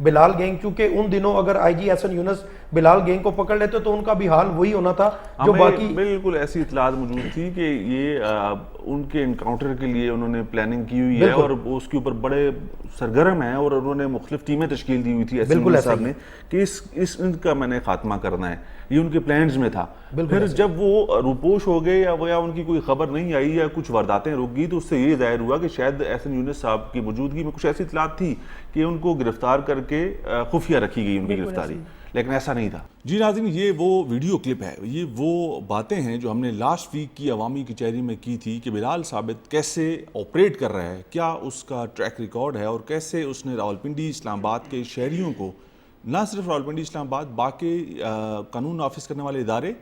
بلال gang, چونکہ ان دنوں اگر آئی جی حسن یونس بلال گینگ کو پکڑ لیتے تو ان کا بھی حال وہی ہونا تھا جو باقی. بالکل ایسی اطلاعات موجود تھی کہ یہ ان کے انکاؤنٹر کے لیے انہوں نے پلاننگ کی ہوئی ہے اور اس کے اوپر بڑے سرگرم ہیں، اور انہوں نے مختلف ٹیمیں تشکیل دی ہوئی تھی ایسے صاحب نے کہ اس ان کا میں نے خاتمہ کرنا ہے، یہ ان کے پلانز میں تھا. پھر جب وہ روپوش ہو گئے یا ان کی کوئی خبر نہیں آئی یا کچھ وارداتیں رک گئی، تو اس سے یہ ظاہر ہوا کہ شاید احسن یونس صاحب کی موجودگی میں کچھ ایسی اطلاعات تھی کہ ان کو گرفتار کر کے خفیہ رکھی گئی ان کی گرفتاری، لیکن ایسا نہیں تھا. جی ناظرین، یہ وہ ویڈیو کلپ ہے، یہ وہ باتیں ہیں جو ہم نے لاسٹ ویک کی عوامی کچہری میں کی تھی کہ بلال ثابت کیسے آپریٹ کر رہا ہے، کیا اس کا ٹریک ریکارڈ ہے، اور کیسے اس نے راولپنڈی اسلام آباد کے شہریوں کو، نہ صرف راولپنڈی اسلام آباد، باقی قانون نافذ کرنے والے ادارے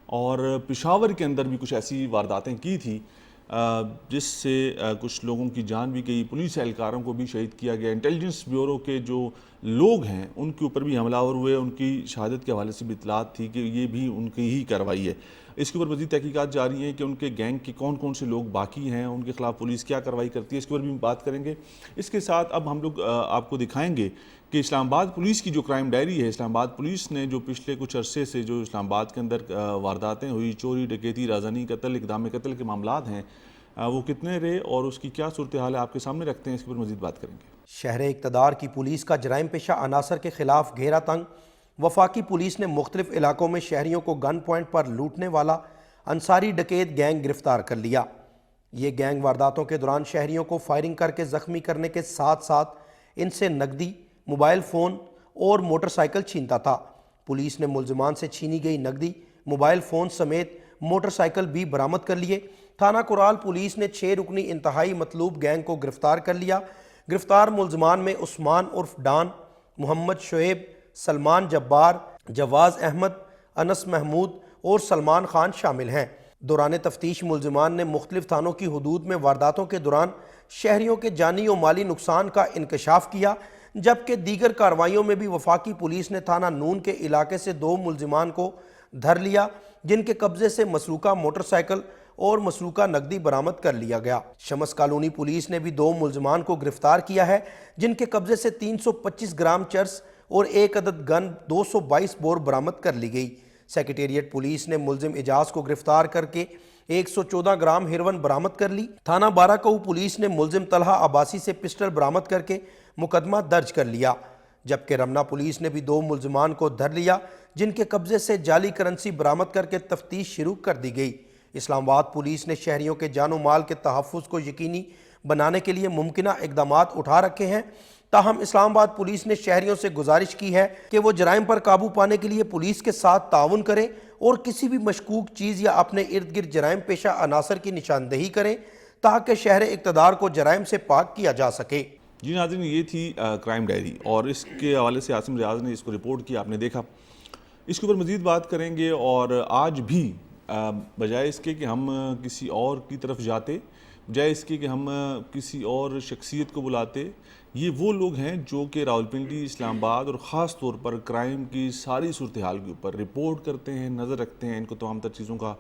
اور پشاور کے اندر بھی کچھ ایسی وارداتیں کی تھی جس سے کچھ لوگوں کی جان بھی گئی، پولیس اہلکاروں کو بھی شہید کیا گیا، انٹیلیجنس بیورو کے جو لوگ ہیں ان کے اوپر بھی حملہ آور ہوئے، ان کی شہادت کے حوالے سے بھی اطلاعات تھی کہ یہ بھی ان کی ہی کارروائی ہے. اس کے اوپر مزید تحقیقات جاری ہیں کہ ان کے گینگ کے کون کون سے لوگ باقی ہیں، ان کے خلاف پولیس کیا کارروائی کرتی ہے، اس کے اوپر بھی بات کریں گے. اس کے ساتھ اب ہم لوگ آپ کو دکھائیں گے کہ اسلام آباد پولیس کی جو کرائم ڈائری ہے، اسلام آباد پولیس نے جو پچھلے کچھ عرصے سے جو اسلام آباد کے اندر وارداتیں ہوئی، چوری، ڈکیتی، رازانی قتل، اقدام قتل کے معاملات ہیں، وہ کتنے رہے اور اس کی کیا صورتحال ہے آپ کے سامنے رکھتے ہیں. اس کے اوپر مزید بات کریں گے. شہر اقتدار کی پولیس کا جرائم پیشہ عناصر کے خلاف گھیرا تنگ. وفاقی پولیس نے مختلف علاقوں میں شہریوں کو گن پوائنٹ پر لوٹنے والا انصاری ڈکیت گینگ گرفتار کر لیا. یہ گینگ وارداتوں کے دوران شہریوں کو فائرنگ کر کے زخمی کرنے کے ساتھ ساتھ ان سے نقدی، موبائل فون اور موٹر سائیکل چھینتا تھا. پولیس نے ملزمان سے چھینی گئی نقدی، موبائل فون سمیت موٹر سائیکل بھی برآمد کر لیے. تھانہ کورال پولیس نے 6 رکنی انتہائی مطلوب گینگ کو گرفتار کر لیا. گرفتار ملزمان میں عثمان عرف ڈان، محمد شعیب، سلمان جبار، جواز احمد، انس محمود اور سلمان خان شامل ہیں. دوران تفتیش ملزمان نے مختلف تھانوں کی حدود میں وارداتوں کے دوران شہریوں کے جانی و مالی نقصان کا انکشاف کیا، جبکہ دیگر کارروائیوں میں بھی وفاقی پولیس نے تھانہ نون کے علاقے سے 2 ملزمان کو دھر لیا، جن کے قبضے سے مسروقہ موٹر سائیکل اور مسروقہ نقدی برآمد کر لیا گیا. شمس کالونی پولیس نے بھی 2 ملزمان کو گرفتار کیا ہے، جن کے قبضے سے 325 گرام چرس اور 1 عدد گن 222 بور برآمد کر لی گئی. سیکریٹریٹ پولیس نے ملزم اجاز کو گرفتار کر کے 114 گرام ہیروئن برآمد کر لی. تھانہ بارہ کوہ پولیس نے ملزم طلحہ عباسی سے پسٹل برآمد کر کے مقدمہ درج کر لیا، جبکہ رمنا پولیس نے بھی 2 ملزمان کو دھر لیا، جن کے قبضے سے جعلی کرنسی برآمد کر کے تفتیش شروع کر دی گئی. اسلام آباد پولیس نے شہریوں کے جان و مال کے تحفظ کو یقینی بنانے کے لیے ممکنہ اقدامات اٹھا رکھے ہیں. تاہم اسلام آباد پولیس نے شہریوں سے گزارش کی ہے کہ وہ جرائم پر قابو پانے کے لیے پولیس کے ساتھ تعاون کریں اور کسی بھی مشکوک چیز یا اپنے ارد گرد جرائم پیشہ عناصر کی نشاندہی کریں تاکہ شہر اقتدار کو جرائم سے پاک کیا جا سکے. جی ناظرین، یہ تھی کرائم ڈائری اور اس کے حوالے سے عاصم ریاض نے اس کو رپورٹ کیا، آپ نے دیکھا. اس کے اوپر مزید بات کریں گے. اور آج بھی بجائے اس کے کہ ہم کسی اور کی طرف جاتے، بجائے اس کے کہ ہم کسی اور شخصیت کو بلاتے، یہ وہ لوگ ہیں جو کہ راولپنڈی، اسلام آباد اور خاص طور پر کرائم کی ساری صورتحال کے اوپر رپورٹ کرتے ہیں، نظر رکھتے ہیں. ان کو تمام تر چیزوں کا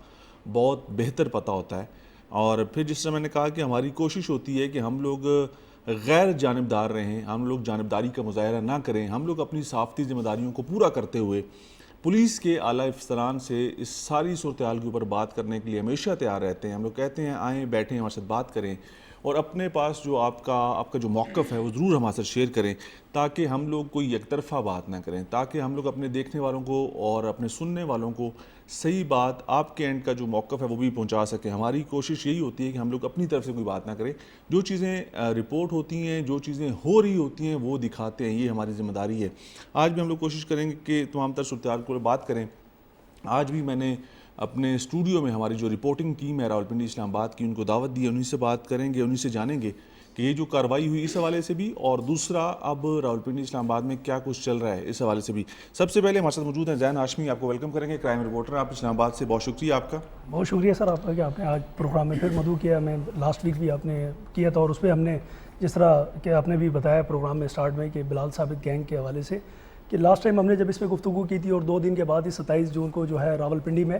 بہت بہتر پتہ ہوتا ہے. اور پھر جس طرح میں نے کہا کہ ہماری کوشش ہوتی ہے کہ ہم لوگ غیر جانبدار رہیں، ہم لوگ جانبداری کا مظاہرہ نہ کریں، ہم لوگ اپنی صحافتی ذمہ داریوں کو پورا کرتے ہوئے پولیس کے اعلیٰ افسران سے اس ساری صورتحال کے اوپر بات کرنے کے لیے ہمیشہ تیار رہتے ہیں. ہم لوگ کہتے ہیں آئیں، بیٹھیں، ہمارے ساتھ بات کریں اور اپنے پاس جو آپ کا جو موقف ہے وہ ضرور ہمارے ساتھ شیئر کریں، تاکہ ہم لوگ کوئی یک طرفہ بات نہ کریں، تاکہ ہم لوگ اپنے دیکھنے والوں کو اور اپنے سننے والوں کو صحیح بات، آپ کے اینڈ کا جو موقف ہے وہ بھی پہنچا سکیں. ہماری کوشش یہی ہوتی ہے کہ ہم لوگ اپنی طرف سے کوئی بات نہ کریں، جو چیزیں رپورٹ ہوتی ہیں، جو چیزیں ہو رہی ہوتی ہیں وہ دکھاتے ہیں، یہ ہماری ذمہ داری ہے. آج بھی ہم لوگ کوشش کریں گے کہ تمام تر صورتحال کو بات کریں. آج بھی میں نے اپنے اسٹوڈیو میں ہماری جو رپورٹنگ ٹیم ہے راولپنڈی اسلام آباد کی، ان کو دعوت دی ہے، انہی سے بات کریں گے، انہی سے جانیں گے کہ یہ جو کارروائی ہوئی اس حوالے سے بھی، اور دوسرا اب راولپنڈی اسلام آباد میں کیا کچھ چل رہا ہے اس حوالے سے بھی. سب سے پہلے ہمارے ساتھ موجود ہیں زین ہاشمی، آپ کو ویلکم کریں گے، کرائم رپورٹر آپ اسلام آباد سے. بہت شکریہ آپ کا. بہت شکریہ سر آپ کا کہ آپ نے آج پروگرام میں پھر مدعو کیا. میں لاسٹ ویک بھی آپ نے کیا تھا اور اس پہ ہم نے جس طرح کہ آپ نے بھی بتایا پروگرام میں اسٹارٹ میں کہ بلال ثابت گینگ کے حوالے سے کہ لاسٹ ٹائم ہم نے جب اس پہ گفتگو کی تھی اور 2 دن کے بعد ہی 27 جون کو جو ہے راولپنڈی میں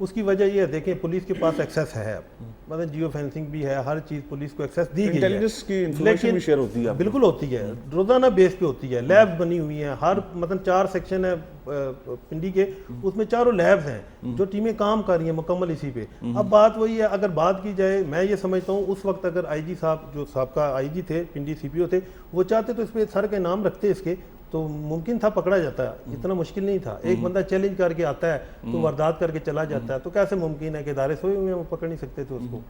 اس کی وجہ یہ ہے دیکھیں پولیس کے پاس ایکسیس ہے، مطلب جیو فینسنگ بھی ہے، ہر چیز پولیس کو ایکسیس دی گئی ہے، انٹیلیجنس کی انفارمیشن بھی شیئر ہوتی ہے، بالکل ہوتی ہے، روزانہ بیس پہ ہوتی ہے، لیب بنی ہوئی ہیں، ہر مطلب 4 سیکشن ہے پنڈی کے، اس میں 4 لیبز ہیں جو ٹیمیں کام کر رہی ہیں مکمل اسی پہ۔ اب بات وہی ہے، اگر بات کی جائے میں یہ سمجھتا ہوں اس وقت اگر آئی جی صاحب جو سابقہ آئی جی تھے پنڈی سی پی او تھے وہ چاہتے تو اس پہ سر کے نام رکھتے اس کے تو ممکن تھا پکڑا جاتا ہے، اتنا مشکل نہیں تھا۔ ایک بندہ چیلنج کر کے آتا ہے تو واردات کر کے چلا جاتا ہے، تو کیسے ممکن ہے کہ ادارے سوئے ہوئے ہیں وہ پکڑ نہیں سکتے تھے اس کو؟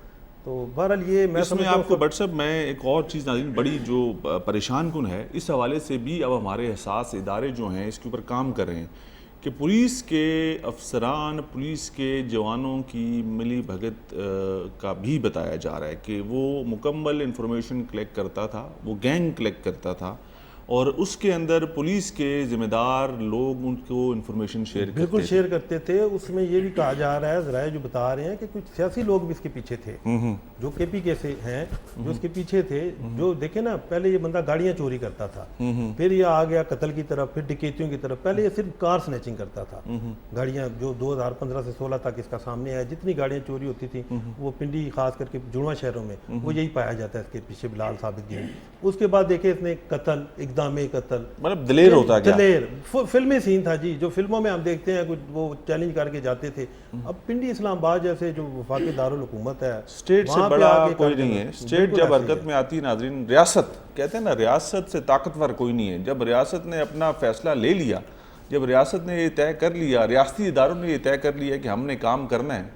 تو بہرحال یہ میں اس میں آپ کو بٹ صاحب میں ایک اور چیز ناظرین بڑی جو پریشان کن ہے، اس حوالے سے بھی اب ہمارے حساس ادارے جو ہیں اس کے اوپر کام کر رہے ہیں کہ پولیس کے افسران، پولیس کے جوانوں کی ملی بھگت کا بھی بتایا جا رہا ہے کہ وہ مکمل انفارمیشن کلیکٹ کرتا تھا، وہ گینگ کلیکٹ کرتا تھا اور اس کے اندر پولیس کے ذمہ دار لوگ ان کو انفارمیشن شیئر کرتے بالکل شیئر کرتے تھے۔ اس میں یہ بھی کہا جا رہا ہے، ذرائع جو بتا رہے ہیں کہ کچھ سیاسی لوگ بھی اس کے پیچھے تھے جو کے پی کے سے ہیں، جو اس کے پیچھے تھے، جو دیکھیں نا پہلے یہ بندہ گاڑیاں چوری کرتا تھا، پھر یہ آ گیا قتل کی طرف، پھر ڈکیتیوں کی طرف، پہلے یہ صرف کار سنیچنگ کرتا تھا، گاڑیاں جو 2015 سے 16 تک اس کا سامنے ہے، جتنی گاڑیاں چوری ہوتی تھیں وہ پنڈی خاص کر کے جڑواں شہروں میں وہ یہی پایا جاتا ہے اس کے پیچھے بلال ثابت گیل۔ اس کے بعد دیکھیں اس نے قتل، اقدام قتل، مطلب دلیر ہوتا گیا، دلیر فلمی سین تھا جی، جو فلموں میں ہم دیکھتے ہیں کچھ وہ چیلنج کر کے جاتے تھے۔ اب پنڈی اسلام آباد جیسے جو وفاقی دارالحکومت ہے، اسٹیٹ سے بڑا کوئی نہیں ہے۔ اسٹیٹ جب حرکت میں آتی ہے ناظرین، ریاست کہتے ہیں نا ریاست سے طاقتور کوئی نہیں ہے، جب ریاست نے اپنا فیصلہ لے لیا، جب ریاست نے یہ طے کر لیا، ریاستی اداروں نے یہ طے کر لیا کہ ہم نے کام کرنا ہے،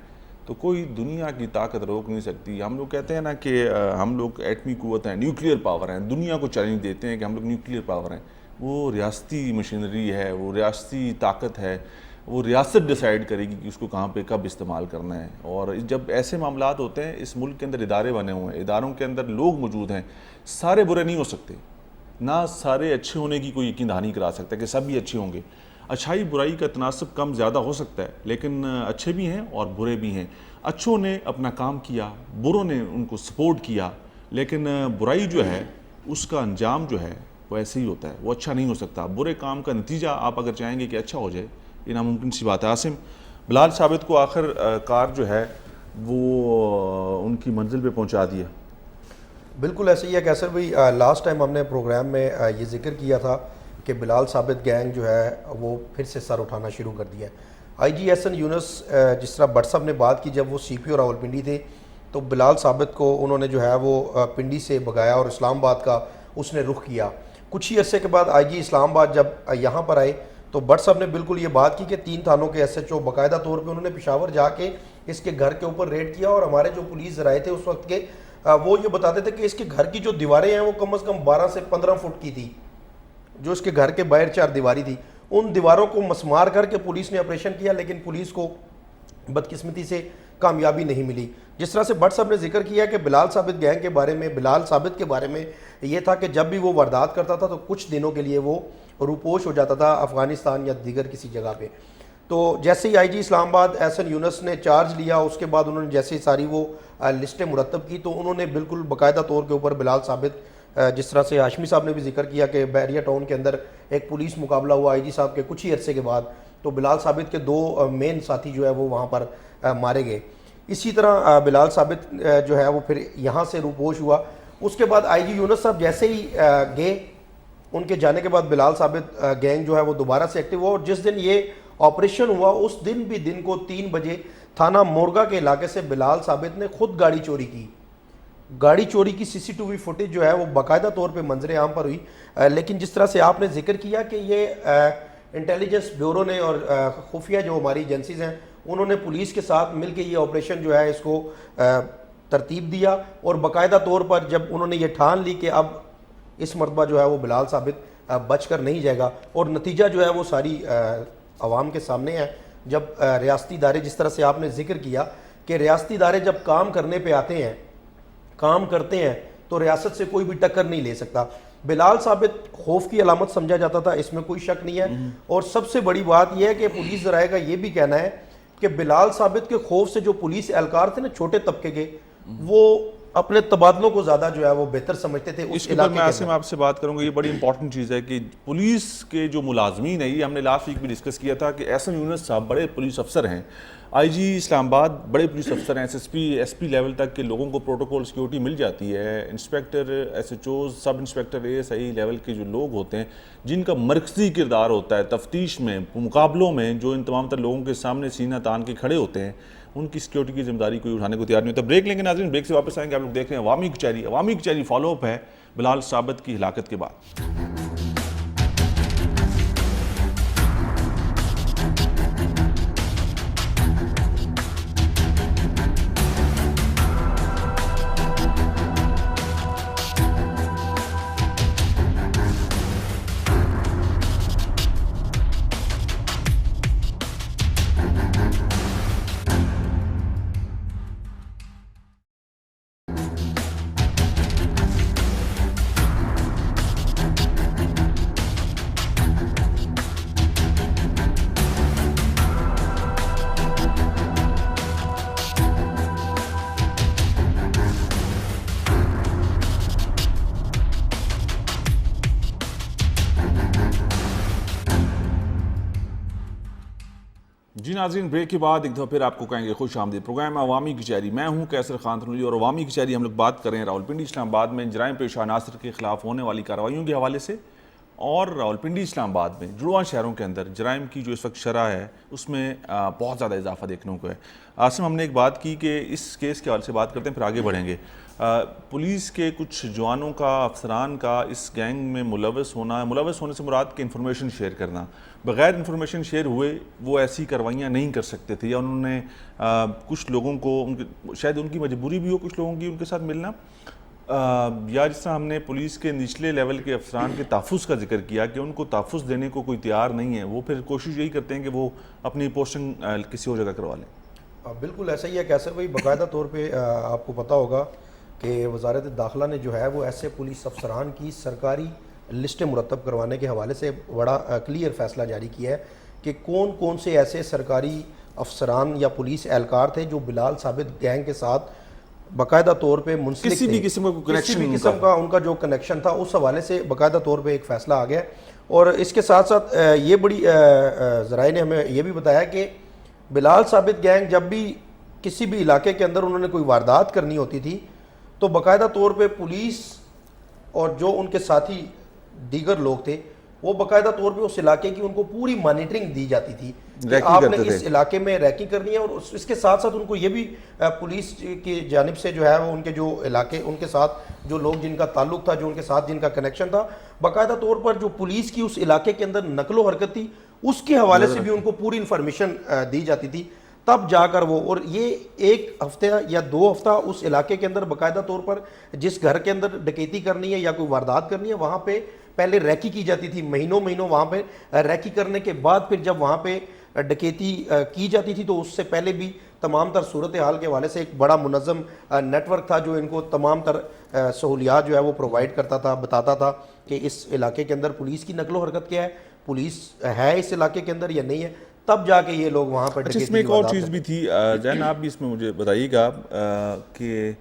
تو کوئی دنیا کی طاقت روک نہیں سکتی۔ ہم لوگ کہتے ہیں نا کہ ہم لوگ ایٹمی قوت ہیں، نیوکلیئر پاور ہیں، دنیا کو چیلنج دیتے ہیں کہ ہم لوگ نیوکلیئر پاور ہیں، وہ ریاستی مشینری ہے، وہ ریاستی طاقت ہے، وہ ریاست ڈیسائیڈ کرے گی کہ اس کو کہاں پہ کب استعمال کرنا ہے۔ اور جب ایسے معاملات ہوتے ہیں، اس ملک کے اندر ادارے بنے ہوئے ہیں، اداروں کے اندر لوگ موجود ہیں، سارے برے نہیں ہو سکتے، نہ سارے اچھے ہونے کی کوئی یقین دہانی کرا سکتا ہے کہ سب ہی اچھے ہوں گے۔ اچھائی برائی کا تناسب کم زیادہ ہو سکتا ہے، لیکن اچھے بھی ہیں اور برے بھی ہیں۔ اچھوں نے اپنا کام کیا، بروں نے ان کو سپورٹ کیا، لیکن برائی جو ہے اس کا انجام جو ہے وہ ایسے ہی ہوتا ہے، وہ اچھا نہیں ہو سکتا۔ برے کام کا نتیجہ آپ اگر چاہیں گے کہ اچھا ہو جائے، یہ ناممکن سی بات ہے۔ عاصم، بلال ثابت کو آخر کار جو ہے وہ ان کی منزل پہ پہنچا دیا۔ بالکل ایسے ہی ہے کیسر بھائی، لاسٹ ٹائم ہم نے پروگرام میں یہ ذکر کیا تھا کہ بلال ثابت گینگ جو ہے وہ پھر سے سر اٹھانا شروع کر دیا ہے۔ آئی جی ایس این یونس جس طرح بٹ صاحب نے بات کی، جب وہ سی پی او راولپنڈی تھے تو بلال ثابت کو انہوں نے جو ہے وہ پنڈی سے بھگایا اور اسلام آباد کا اس نے رخ کیا۔ کچھ ہی عرصے کے بعد آئی جی اسلام آباد جب یہاں پر آئے تو بٹ صاحب نے بالکل یہ بات کی کہ 3 تھانوں کے ایس ایچ او باقاعدہ طور پہ انہوں نے پشاور جا کے اس کے گھر کے اوپر ریڈ کیا، اور ہمارے جو پولیس ذرائع تھے اس وقت کے وہ یہ بتاتے تھے کہ اس کے گھر کی جو دیواریں ہیں وہ کم از کم 12 سے 15 فٹ کی تھی، جو اس کے گھر کے باہر 4 دیواری تھی، ان دیواروں کو مسمار کر کے پولیس نے آپریشن کیا، لیکن پولیس کو بدقسمتی سے کامیابی نہیں ملی۔ جس طرح سے بٹ صاحب نے ذکر کیا کہ بلال ثابت گینگ کے بارے میں، بلال ثابت کے بارے میں یہ تھا کہ جب بھی وہ واردات کرتا تھا تو کچھ دنوں کے لیے وہ روپوش ہو جاتا تھا افغانستان یا دیگر کسی جگہ پہ۔ تو جیسے ہی آئی جی اسلام آباد ایس این یونس نے چارج لیا، اس کے بعد انہوں نے جیسے ساری وہ لسٹیں مرتب کی تو انہوں نے بالکل باقاعدہ طور کے اوپر بلال ثابت، جس طرح سے ہاشمی صاحب نے بھی ذکر کیا کہ بحریہ ٹاؤن کے اندر ایک پولیس مقابلہ ہوا آئی جی صاحب کے کچھ ہی عرصے کے بعد، تو بلال ثابت کے 2 مین ساتھی جو ہے وہ وہاں پر مارے گئے۔ اسی طرح بلال ثابت جو ہے وہ پھر یہاں سے روپوش ہوا۔ اس کے بعد آئی جی یونس صاحب جیسے ہی گئے، ان کے جانے کے بعد بلال ثابت گینگ جو ہے وہ دوبارہ سے ایکٹیو ہوا، اور جس دن یہ آپریشن ہوا اس دن بھی دن کو 3 بجے تھانہ مورگا کے علاقے سے بلال ثابت نے خود گاڑی چوری کی۔ گاڑی چوری کی سی سی ٹی وی فوٹیج جو ہے وہ باقاعدہ طور پہ منظر عام پر ہوئی، لیکن جس طرح سے آپ نے ذکر کیا کہ یہ انٹیلیجنس بیورو نے اور خفیہ جو ہماری ایجنسیز ہیں انہوں نے پولیس کے ساتھ مل کے یہ آپریشن جو ہے اس کو ترتیب دیا، اور باقاعدہ طور پر جب انہوں نے یہ ٹھان لی کہ اب اس مرتبہ جو ہے وہ بلال ثابت بچ کر نہیں جائے گا، اور نتیجہ جو ہے وہ ساری عوام کے سامنے ہے۔ جب ریاستی ادارے، جس طرح سے آپ نے ذکر کیا کہ ریاستی ادارے جب کام کرنے پہ آتے ہیں، کام کرتے ہیں، تو ریاست سے کوئی بھی ٹکر نہیں لے سکتا۔ بلال ثابت خوف کی علامت سمجھا جاتا تھا، اس میں کوئی شک نہیں ہے، اور سب سے بڑی بات یہ ہے کہ پولیس ذرائع کا یہ بھی کہنا ہے کہ بلال ثابت کے خوف سے جو پولیس اہلکار تھے نا چھوٹے طبقے کے، وہ اپنے تبادلوں کو زیادہ جو ہے وہ بہتر سمجھتے تھے اس کے اوپر میں عاصم آپ سے بات کروں گا. یہ بڑی امپورٹنٹ چیز ہے کہ پولیس کے جو ملازمین ہیں, یہ ہم نے لاسٹ ویک بھی ڈسکس کیا تھا کہ احسن یونس صاحب بڑے پولیس افسر ہیں, آئی جی اسلام آباد بڑے پولیس افسر ہیں, ایس پی لیول تک کے لوگوں کو پروٹوکول سیکورٹی مل جاتی ہے, inspector, S H Os, sub inspector, A S I level کے جو لوگ ہوتے ہیں جن کا مرکزی کردار ہوتا ہے تفتیش میں, مقابلوں میں, جو ان تمام تر لوگوں کے سامنے سینہ تان کے کھڑے ہوتے ہیں, ان کی سیکورٹی کی ذمہ داری کوئی اٹھانے کو تیار نہیں ہوتا. بریک لیں گے ناظرین, بریک سے واپس آئیں گے. آپ لوگ دیکھ رہے ہیں عوامی کچہری فالو اپ ہے بلال ثابت کی ہلاکت کے بعد. جی ناظرین, بریک کے بعد ایک دفعہ پھر آپ کو کہیں گے خوش آمدید. پروگرام عوامی کچہری, میں ہوں کیسر خان تھنولی, اور عوامی کچہری ہم لوگ بات کر رہے ہیں راولپنڈی اسلام آباد میں جرائم پیشہ عناصر کے خلاف ہونے والی کارروائیوں کے حوالے سے, اور راولپنڈی اسلام آباد میں جڑواں شہروں کے اندر جرائم کی جو اس وقت شرح ہے اس میں بہت زیادہ اضافہ دیکھنے کو ہے. عاصم, ہم نے ایک بات کی کہ اس کیس کے حوالے سے بات کرتے ہیں, پھر آگے بڑھیں گے. پولیس کے کچھ جوانوں کا, افسران کا اس گینگ میں ملوث ہونے سے مراد کہ انفارمیشن شیئر کرنا, بغیر انفارمیشن شیئر ہوئے وہ ایسی کارروائیاں نہیں کر سکتے تھے, یا انہوں نے کچھ لوگوں کو, شاید ان کی مجبوری بھی ہو کچھ لوگوں کی ان کے ساتھ ملنا, یا جس طرح ہم نے پولیس کے نچلے لیول کے افسران کے تحفظ کا ذکر کیا کہ ان کو تحفظ دینے کو کوئی تیار نہیں ہے, وہ پھر کوشش یہی کرتے ہیں کہ وہ اپنی پوسٹنگ کسی اور جگہ کروا لیں. بالکل ایسا ہی ہے کیسر بھائی. باقاعدہ طور پہ آپ کو پتہ ہوگا کہ وزارت داخلہ نے جو ہے وہ ایسے پولیس افسران کی سرکاری لسٹیں مرتب کروانے کے حوالے سے بڑا کلیئر فیصلہ جاری کیا ہے کہ کون کون سے ایسے سرکاری افسران یا پولیس اہلکار تھے جو بلال ثابت گینگ کے ساتھ باقاعدہ طور پہ منسلک کسی بھی قسم کا ان کا جو کنیکشن تھا, اس حوالے سے باقاعدہ طور پہ ایک فیصلہ آ گیا. اور اس کے ساتھ ساتھ یہ بڑی ذرائع نے ہمیں یہ بھی بتایا کہ بلال ثابت گینگ جب بھی کسی بھی علاقے کے اندر انہوں نے کوئی واردات کرنی ہوتی تھی تو باقاعدہ طور پہ پولیس اور جو ان کے ساتھی دیگر لوگ تھے وہ باقاعدہ طور پہ اس علاقے کی ان کو پوری مانیٹرنگ دی جاتی تھی کہ آپ نے اس علاقے میں ریکی کرنی ہے. اور اس کے ساتھ ساتھ ان کو یہ بھی پولیس کی جانب سے جو ہے وہ ان کے جو علاقے, ان کے ساتھ جو لوگ جن کا تعلق تھا, جو ان کے ساتھ جن کا کنیکشن تھا, باقاعدہ طور پر جو پولیس کی اس علاقے کے اندر نقل و حرکت تھی اس کے حوالے سے بھی ان کو پوری انفارمیشن دی جاتی تھی. تب جا کر وہ, اور یہ ایک ہفتہ یا 2 ہفتہ اس علاقے کے اندر باقاعدہ طور پر جس گھر کے اندر ڈکیتی کرنی ہے یا کوئی واردات کرنی ہے وہاں پہ پہلے ریکی کی جاتی تھی, مہینوں وہاں پہ ریکی کرنے کے بعد پھر جب وہاں پہ ڈکیتی کی جاتی تھی تو اس سے پہلے بھی تمام تر صورتحال کے حوالے سے ایک بڑا منظم نیٹ ورک تھا جو ان کو تمام تر سہولیات جو ہے وہ پرووائڈ کرتا تھا, بتاتا تھا کہ اس علاقے کے اندر پولیس کی نقل و حرکت کیا ہے, پولیس ہے اس علاقے کے اندر یا نہیں ہے, تب جا کے یہ لوگ وہاں پر اچھا. اس میں ایک اور چیز بھی تھی جین, آپ بھی اس میں مجھے بتائیے گا کہ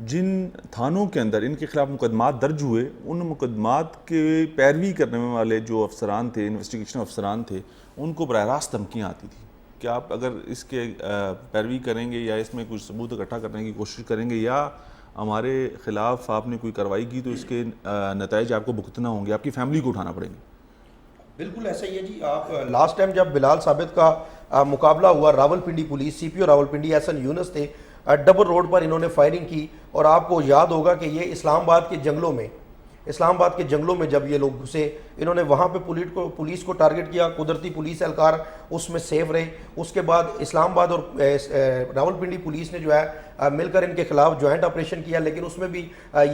جن تھانوں کے اندر ان کے خلاف مقدمات درج ہوئے, ان مقدمات کے پیروی کرنے والے جو افسران تھے, انویسٹیگیشن افسران تھے, ان کو براہ راست دھمکیاں آتی تھیں. کیا آپ اگر اس کے پیروی کریں گے یا اس میں کچھ ثبوت اکٹھا کرنے کی کوشش کریں گے یا ہمارے خلاف آپ نے کوئی کارروائی کی تو اس کے نتائج آپ کو بھگتنا ہوں گے, آپ کی فیملی کو اٹھانا پڑیں گے؟ بالکل ایسا ہی ہے جی. آپ لاسٹ ٹائم جب بلال ثابت کا مقابلہ ہوا, راولپنڈی پولیس, سی پی او راولپنڈی احسن یونس تھے, ڈبل روڈ پر انہوں نے فائرنگ کی, اور آپ کو یاد ہوگا کہ یہ اسلام آباد کے جنگلوں میں جب یہ لوگ گھسے, انہوں نے وہاں پہ پولیس کو ٹارگٹ کیا, قدرتی پولیس اہلکار اس میں سیف رہے. اس کے بعد اسلام آباد اور راولپنڈی پولیس نے جو ہے مل کر ان کے خلاف جوائنٹ آپریشن کیا, لیکن اس میں بھی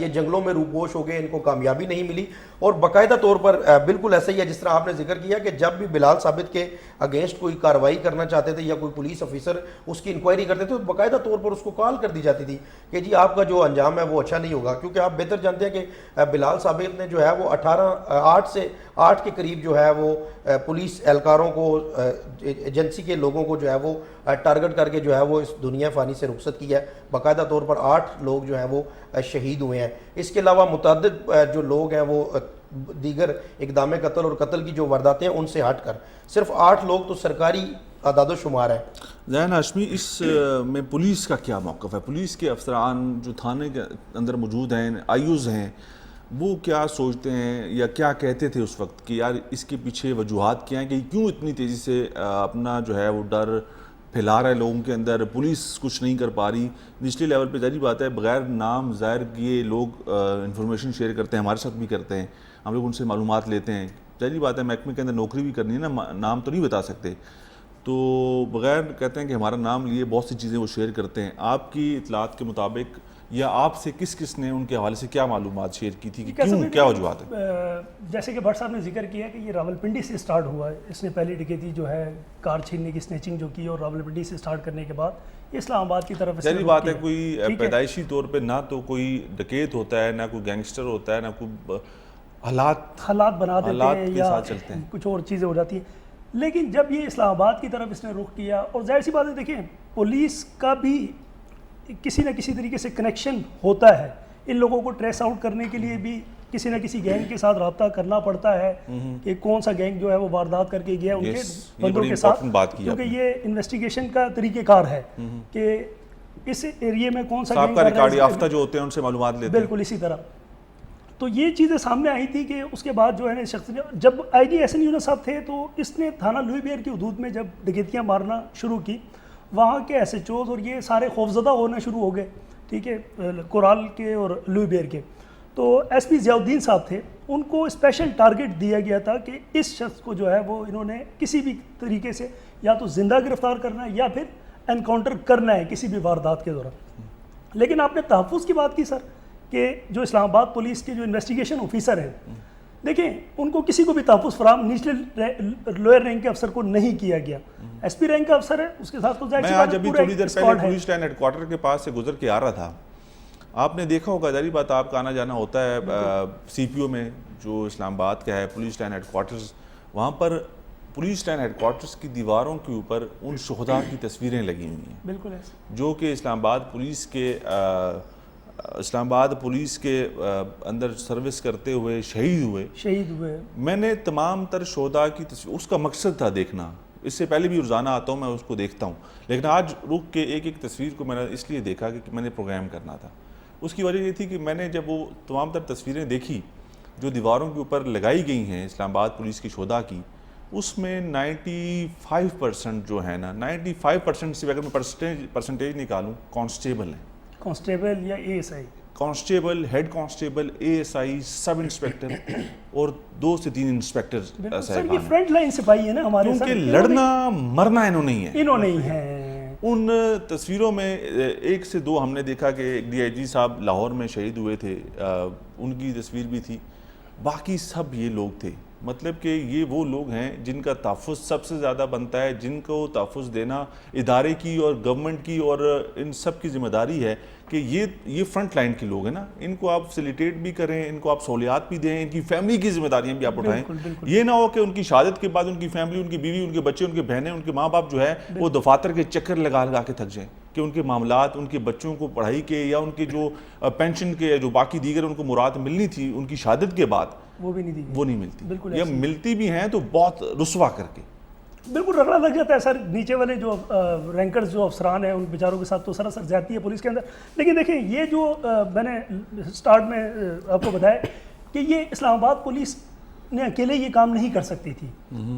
یہ جنگلوں میں روپوش ہو گئے, ان کو کامیابی نہیں ملی. اور باقاعدہ طور پر بالکل ایسا ہی ہے جس طرح آپ نے ذکر کیا کہ جب بھی بلال ثابت کے اگینسٹ کوئی کارروائی کرنا چاہتے تھے یا کوئی پولیس افیسر اس کی انکوائری کرتے تھے تو باقاعدہ طور پر اس کو کال کر دی جاتی تھی کہ جی آپ کا جو انجام ہے وہ اچھا نہیں ہوگا, کیونکہ آپ بہتر جانتے ہیں کہ بلال ثابت نے جو ہے وہ 8 سے 8 کے قریب جو ہے وہ پولیس اہلکاروں کو ایجنسی کے لوگوں کو جو ہے وہ ٹارگٹ کر کے جو ہے وہ اس دنیا فانی سے رخصت کیا ہے. باقاعدہ طور پر 8 لوگ جو ہیں وہ شہید ہوئے ہیں. اس کے علاوہ متعدد جو لوگ ہیں وہ دیگر اقدام قتل اور قتل کی جو وارداتیں ہیں ان سے ہٹ کر صرف 8 لوگ تو سرکاری اعداد و شمار ہے. ذہن ہاشمی، اس میں پولیس کا کیا موقف ہے؟ پولیس کے افسران جو تھانے کے اندر موجود ہیں، آئی اوز ہیں، وہ کیا سوچتے ہیں یا کیا کہتے تھے اس وقت کہ یار اس کے پیچھے وجوہات کیا ہیں کہ کیوں اتنی تیزی سے اپنا جو ہے وہ ڈر پھیلا رہا ہے لوگوں کے اندر؟ پولیس کچھ نہیں کر پا رہی. نچلے لیول پہ ظاہری بات ہے بغیر نام ظاہر کیے لوگ انفارمیشن شیئر کرتے ہیں، ہمارے ساتھ بھی کرتے ہیں، ہم لوگ ان سے معلومات لیتے ہیں. ظاہری بات ہے محکمے کے اندر نوکری بھی کرنی ہے نا، نام تو نہیں بتا سکتے، تو بغیر کہتے ہیں کہ ہمارا نام لیے بہت سی چیزیں وہ شیئر کرتے ہیں. آپ کی اطلاعات کے مطابق یا آپ سے کس کس نے ان کے حوالے سے کیا معلومات شیئر کی تھی کہ کیوں، کیا وجوہات ہیں؟ جیسے کہ بھٹ صاحب نے ذکر کیا کہ یہ راولپنڈی سے سٹارٹ ہوا ہے. اس نے پہلی ڈکیتی جو ہے کار چھیننے کی سنیچنگ جو کی اور راولپنڈی سے سٹارٹ کرنے کے بعد اسلام آباد کی طرف ظاہری بات ہے کوئی پیدائشی طور پہ نہ تو کوئی ڈکیت ہوتا ہے، نہ کوئی گینگسٹر ہوتا ہے، نہ کوئی حالات بنا دیتے ہیں کے یا ساتھ چلتے ہیں، کچھ اور چیزیں ہو جاتی ہیں. لیکن جب یہ اسلام آباد کی طرف اس نے رخ کیا، اور ظاہر سی بات ہے دیکھیں پولیس کا بھی کسی نہ کسی طریقے سے کنیکشن ہوتا ہے. ان لوگوں کو ٹریس آؤٹ کرنے کے لیے بھی کسی نہ کسی گینگ کے ساتھ رابطہ کرنا پڑتا ہے کہ کون سا گینگ جو ہے وہ واردات کر کے گیا ان کے بندوں کے ساتھ، کیونکہ یہ انویسٹیگیشن کا طریقہ کار ہے کہ اس ایریے میں کون سا گینگ کا ریکارڈ یافتہ جو ہوتے ہیں ان سے معلومات لیتے ہیں. بالکل اسی طرح. تو یہ چیزیں سامنے آئی تھی کہ اس کے بعد جو ہے نا شخص نے، جب آئی جی احسن یونس صاحب تھے تو اس نے تھانہ لوئی بیئر کی حدود میں جب ڈکیتیاں مارنا شروع کی، وہاں کے ایس ایچ اوز اور یہ سارے خوفزدہ ہونا شروع ہو گئے، ٹھیک ہے، کورال کے اور لوئی بیئر کے. تو ایس پی ضیاء الدین صاحب تھے، ان کو اسپیشل ٹارگٹ دیا گیا تھا کہ اس شخص کو جو ہے وہ انہوں نے کسی بھی طریقے سے یا تو زندہ گرفتار کرنا ہے یا پھر انکاؤنٹر کرنا ہے کسی بھی واردات کے دوران. لیکن آپ نے تحفظ کی بات کی سر، کہ جو اسلام آباد پولیس کے جو انویسٹیگیشن آفیسر ہیں، دیکھیں ان کو کسی کو بھی تحفظ فراہم نیچلے لوئر رینک کے افسر کو نہیں کیا گیا. ایس پی رینک کا افسر ہے، اس کے ساتھ تو ظاہر سی بات ہے ابھی تھوڑی دیر پہلے پولیس لائن ہیڈ کوارٹر کے پاس سے گزر کے آ رہا تھا، آپ نے دیکھا ہوگا، ظاہری بات آپ کا آنا جانا ہوتا ہے سی پی او میں جو اسلام آباد کا ہے پولیس لائن ہیڈ کوارٹرز، وہاں پر پولیس لائن ہیڈ کوارٹرز کی دیواروں کے اوپر ان شہداء کی تصویریں لگی ہوئی ہیں، بالکل ایسے جو کہ اسلام آباد پولیس کے اندر سروس کرتے ہوئے شہید ہوئے. میں نے تمام تر شہداء کی تصویر، اس کا مقصد تھا دیکھنا، اس سے پہلے بھی روزانہ آتا ہوں میں اس کو دیکھتا ہوں، لیکن آج رک کے ایک ایک تصویر کو میں نے اس لیے دیکھا کہ میں نے پروگرام کرنا تھا. اس کی وجہ یہ تھی کہ میں نے جب وہ تمام تر تصویریں دیکھی جو دیواروں کے اوپر لگائی گئی ہیں اسلام آباد پولیس کی شہداء کی، اس میں 95% جو ہے نا، 95% سے اگر میں پرسنٹیج نکالوں کانسٹیبل ہیں، کانسٹیبل یا A S I, constable, head constable, A S I, sub inspector اور 2 سے 3 انسپیکٹر سر. یہ فرنٹ لائن سپاہی ہے نا ہمارے ساتھ، کیونکہ لڑنا مرنا انہوں نہیں ہیں. ان تصویروں میں 1 سے 2 ہم نے دیکھا کہ ایک ڈی آئی جی صاحب لاہور میں شہید ہوئے تھے، ان کی تصویر بھی تھی، باقی سب یہ لوگ تھے. مطلب کہ یہ وہ لوگ ہیں جن کا تحفظ سب سے زیادہ بنتا ہے، جن کو تحفظ دینا ادارے کی اور گورنمنٹ کی اور ان سب کی ذمہ داری ہے کہ یہ فرنٹ لائن کے لوگ ہیں نا، ان کو آپ فیسیلیٹیٹ بھی کریں، ان کو آپ سہولیات بھی دیں، ان کی فیملی کی ذمہ داریاں بھی آپ اٹھائیں. یہ نہ ہو کہ ان کی شہادت کے بعد ان کی فیملی، ان کی بیوی، ان کے بچے، ان کے بہنیں، ان کے ماں باپ جو ہے وہ دفاتر کے چکر لگا کے تھک جائیں کہ ان کے معاملات، ان کے بچوں کو پڑھائی کے یا ان کے جو پینشن کے جو باقی دیگر ان کو مراد ملنی تھی ان کی شہادت کے بعد وہ نہیں ملتی، یا ملتی بھی ہیں تو بہت رسوا کر کے. بالکل رگڑا لگ جاتا ہے سر. نیچے والے جو رینکرز جو افسران ہیں ان بیچاروں کے ساتھ تو سراسر زیادتی ہے پولیس کے اندر. لیکن دیکھیں یہ جو میں نے سٹارٹ میں آپ کو بتایا کہ یہ اسلام آباد پولیس نے اکیلے یہ کام نہیں کر سکتی تھی،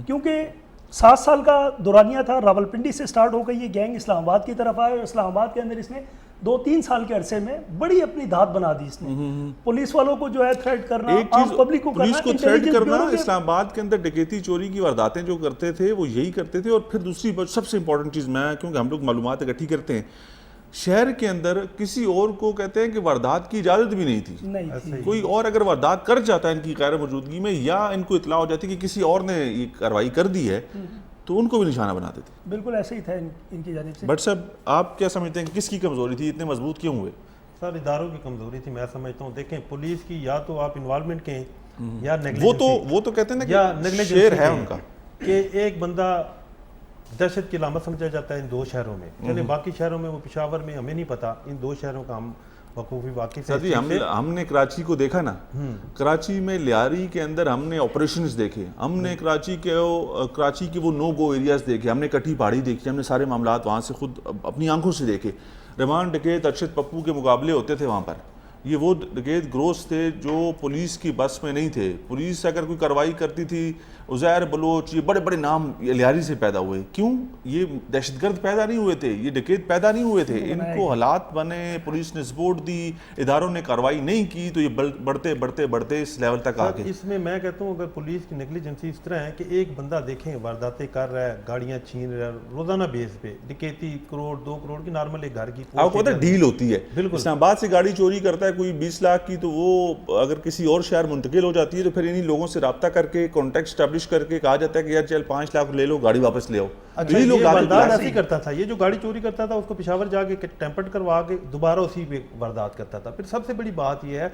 کیونکہ 7 سال کا دورانیہ تھا. راولپنڈی سے سٹارٹ ہو گئی یہ گینگ اسلام آباد کی طرف آئے اور اسلام آباد کے اندر اس نے 2-3 سال کے عرصے میں بڑی اپنی دھات بنا دی. اس نے پولیس والوں کو جو ہے تھریٹ کرنا، عام پبلک کو تھریٹ کرنا. اسلام آباد کے اندر ڈکیتی چوری کی وارداتیں جو کرتے تھے وہ یہی کرتے تھے. اور پھر دوسری سب سے امپورٹنٹ چیز میں، کیونکہ ہم لوگ معلومات اکٹھی کرتے ہیں، شہر کے اندر کسی اور کو کہتے ہیں کہ واردات کی اجازت بھی نہیں تھی. کوئی اور اگر واردات کر جاتا ہے ان کی غیر موجودگی میں، یا ان کو اطلاع ہو جاتی کہ کسی اور نے یہ کارروائی کر دی ہے، تو ان کو بھی نشانہ بنا دیتے. بالکل ایسے ہی تھا ان کی جانب سے. بٹ صاحب آپ کیا سمجھتے ہیں کہ کس کی کمزوری تھی، اتنے مضبوط کیوں ہوئے؟ سر اداروں کی کمزوری تھی میں سمجھتا ہوں. دیکھیں پولیس کی یا تو آپ انوالومنٹ کے ہیں یا وہ تو کہتے ہیں یا نا کہ شیر ہے ان کا کہ ایک بندہ دہشت کی علامت سمجھا جاتا ہے ان 2 شہروں میں. چلیں باقی شہروں میں وہ پشاور میں ہمیں نہیں پتا, ان 2 شہروں کا ہم بخوبی واقعی سے. ہم نے کراچی کو دیکھا نا, کراچی میں لیاری کے اندر ہم نے آپریشنز دیکھے, ہم نے کراچی کے وہ نو گو ایریاز دیکھے, ہم نے کٹھی پہاڑی دیکھی, ہم نے سارے معاملات وہاں سے خود اپنی آنکھوں سے دیکھے. رحمان ڈکیت ارشد پپو کے مقابلے ہوتے تھے وہاں پر. یہ وہ ڈکیت گروس تھے جو پولیس کی بس میں نہیں تھے. پولیس اگر کوئی کارروائی کرتی تھی, عزیر بلوچ, یہ بڑے بڑے نام لیاری سے پیدا ہوئے. کیوں؟ یہ دہشت گرد پیدا نہیں ہوئے تھے, یہ ڈکیت پیدا نہیں ہوئے تھے. ان کو حالات بنے, پولیس نے سپورٹ دی, اداروں نے کارروائی نہیں کی, تو یہ بڑھتے بڑھتے بڑھتے اس لیول تک آ گئے. اس میں کہتا ہوں اگر پولیس کی نیگلیجنسی اس طرح ہے کہ ایک بندہ دیکھیں وارداتیں کر رہا ہے, گاڑیاں چھین رہا ہے روزانہ بیس پہ, ڈکیتی 1 کروڑ 2 کروڑ کی نارمل ایک گھر کی آپ کو پتہ ہے ڈیل ہوتی ہے. اسلام آباد سے گاڑی چوری کرتا ہے کوئی 20 لاکھ کی, تو وہ اگر کسی اور شہر منتقل ہو جاتی ہے تو پھر انہی لوگوں سے رابطہ کر کے کانٹیکٹ اسٹیبلش کر کے کہا جاتا ہے کہ یار چل 5 لاکھ لے لو, گاڑی واپس لے آؤ. یہ لوگ واردات ایسے کرتا تھا. یہ جو گاڑی چوری کرتا تھا اس کو پشاور جا کے ٹیمپرڈ کروا کے دوبارہ اسی پہ واردات کرتا تھا. پھر سب سے بڑی بات یہ ہے,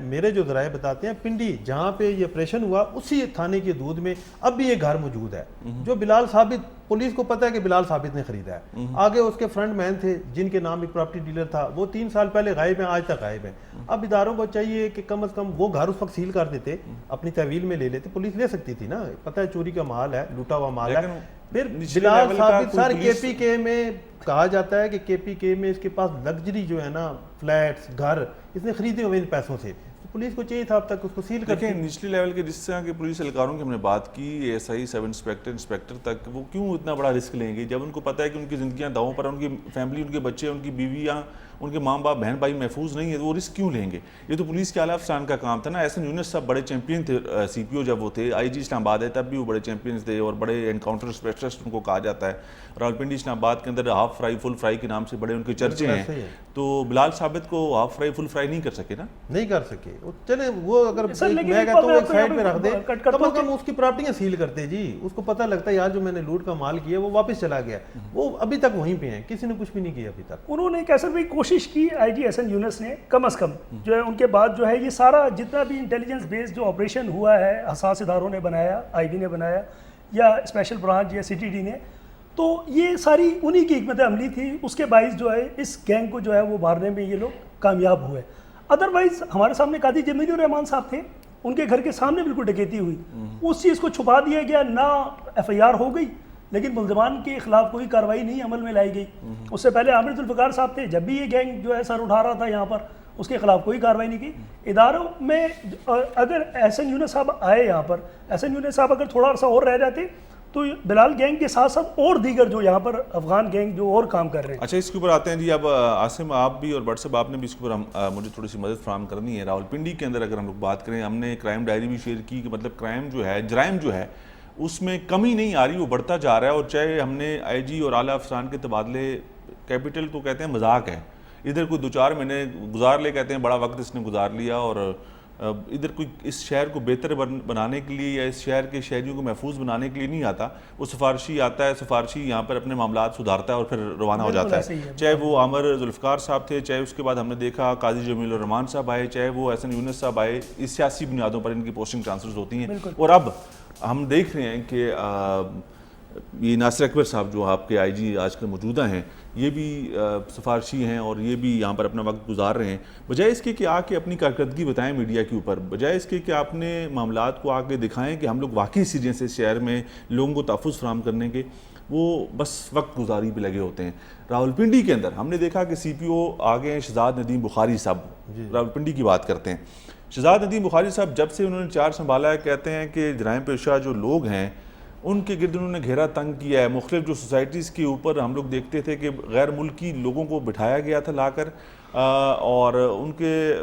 میرے جو ذرائع بتاتے ہیں, پنڈی جہاں پہ یہ آپریشن ہوا اسی تھانے کی حدود میں اب بھی ایک گھر موجود ہے جو بلال ثابت, پولیس کو پتہ ہے کہ بلال ثابت نے خریدا ہے. آگے اس کے فرنٹ مین تھے جن کے نام ایک پراپرٹی ڈیلر تھا, وہ 3 سال پہلے غائب ہیں, آج تک غائب ہیں. اب اداروں کو چاہیے کہ کم از کم وہ گھر اس وقت سیل کر دیتے, اپنی تحویل میں لے لیتے. پولیس لے سکتی تھی نا, پتہ ہے چوری کا مال ہے, لوٹا ہوا مال ہے. پھر بلال ثابت سر کے پی کے میں کہا جاتا ہے کہ کے پی کے میں اس کے پاس لگژری جو ہے نا فلیٹس, گھر اس نے خریدے ہوئے ان پیسوں سے. پولیس کو چاہیے تھا اب تک اس کو سیل کر. دیکھیں نچلی لیول کے جس طرح کے پولیس اہلکاروں کی ہم نے بات کی, ایس آئی, سب انسپیکٹر تک, وہ کیوں اتنا بڑا رسک لیں گے جب ان کو پتہ ہے کہ ان کی زندگیاں داؤں پر, ان کی فیملی, ان کے بچے, ان کی بیویاں, ان کے ماں باپ, بہن بھائی محفوظ نہیں ہے, تو وہ رسک کیوں لیں گے؟ یہ تو پولیس کے اعلیٰ افسران کا کام تھا نا. احسن یونس صاحب بڑے چیمپئن تھے سی پی او جب وہ تھے, آئی جی اسلام آباد ہے تب بھی وہ بڑے چیمپئنز تھے اور بڑے انکاؤنٹر اسپیشلسٹ ان کو کہا جاتا ہے. راولپنڈی اسلام آباد کے اندر ہاف فرائی فل فرائی کے نام سے بڑے ان کے چرچے ہیں. تو بلال ثابت کو ہاف فرائی فل فرائی نہیں کر سکے نا, نہیں کر سکے. چلے وہ اگر میں کہتا ہوں ایک سائڈ پہ رکھ دے, کم از کم اس کی پراپرٹیاں سیل کرتے. جی اس کو پتہ لگتا ہے یار جو میں نے لوٹ کا مال کیا وہ واپس چلا گیا, وہ ابھی تک وہیں پہ ہیں, کسی نے کچھ بھی نہیں کیا ابھی تک. انہوں نے کیسر بھائی کوشش کی, آئی جی احسن یونس نے کم از کم جو ہے ان کے بعد جو ہے یہ سارا جتنا بھی انٹیلیجنس بیس جو آپریشن ہوا ہے, حساس اداروں نے بنایا, آئی بی نے بنایا یا اسپیشل برانچ یا سی ٹی ڈی نے, تو یہ ساری انہی کی حکمت عملی تھی. اس کے باعث جو ہے اس گینگ کو جو ہے وہ مارنے میں یہ لوگ کامیاب ہوئے. ادروائز ہمارے سامنے قاضی جمیل الرحمان صاحب تھے, ان کے گھر کے سامنے بالکل ڈکیتی ہوئی, اس چیز کو چھپا دیا گیا, نہ ایف آئی آر ہو گئی, لیکن ملزمان کے خلاف کوئی کارروائی نہیں عمل میں لائی گئی. اس سے پہلے عامر ذوالفقار صاحب تھے, جب بھی یہ گینگ جو ہے سر اٹھا رہا تھا یہاں پر, اس کے خلاف کوئی کارروائی نہیں کی. اداروں میں اگر احسن یونس صاحب آئے یہاں پر, احسن یونس صاحب اگر تھوڑا عرصہ اور رہ جاتے تو بلال گینگ کے ساتھ ساتھ اور دیگر جو یہاں پر افغان گینگ جو اور کام کر رہے ہیں. اچھا اس کے اوپر آتے ہیں جی. اب عاصم آپ بھی اور بٹ صاحب آپ نے بھی اس کے اوپر مجھے تھوڑی سی مدد فراہم کرنی ہے. راولپنڈی کے اندر اگر ہم لوگ بات کریں, ہم نے کرائم ڈائری بھی شیئر کی کہ مطلب کرائم جو ہے, جرائم جو ہے اس میں کمی نہیں آ رہی, وہ بڑھتا جا رہا ہے. اور چاہے ہم نے آئی جی اور اعلیٰ افسران کے تبادلے, کیپٹل تو کہتے ہیں مذاق ہے, ادھر کوئی 2-4 مہینے گزار لے, کہتے ہیں بڑا وقت اس نے گزار لیا, اور ادھر کوئی اس شہر کو بہتر بنانے کے لیے یا اس شہر کے شہریوں کو محفوظ بنانے کے لیے نہیں آتا. وہ سفارشی آتا ہے, سفارشی یہاں پر اپنے معاملات سدھارتا ہے اور پھر روانہ ہو جاتا ہے. چاہے وہ عامر ذوالفقار صاحب تھے, چاہے اس کے بعد ہم نے دیکھا قاضی جمیل الرحمان صاحب آئے, چاہے وہ احسن یونس صاحب آئے, اس سیاسی بنیادوں پر ان کی پوسٹنگ ٹرانسفرز ہوتی ہیں. اور اب ہم دیکھ رہے ہیں کہ یہ ناصر اکبر صاحب جو آپ کے آئی جی آج کل موجودہ ہیں, یہ بھی سفارشی ہیں اور یہ بھی یہاں پر اپنا وقت گزار رہے ہیں. بجائے اس کے کہ آ کے اپنی کارکردگی بتائیں میڈیا کے اوپر, بجائے اس کے کہ آپ نے معاملات کو آ کے دکھائیں کہ ہم لوگ واقعی سیریس سے شہر میں لوگوں کو تحفظ فراہم کرنے کے, وہ بس وقت گزاری پہ لگے ہوتے ہیں. راولپنڈی کے اندر ہم نے دیکھا کہ سی پی او آگے ہیں شہزاد ندیم بخاری صاحب, راولپنڈی کی بات کرتے ہیں. شہزاد ندیم بخاری صاحب جب سے انہوں نے چارج سنبھالا ہے, کہتے ہیں کہ جرائم پیشہ جو لوگ ہیں ان کے گرد انہوں نے گھیرا تنگ کیا ہے. مختلف جو سوسائٹیز کے اوپر ہم لوگ دیکھتے تھے کہ غیر ملکی لوگوں کو بٹھایا گیا تھا لا کر, اور ان کے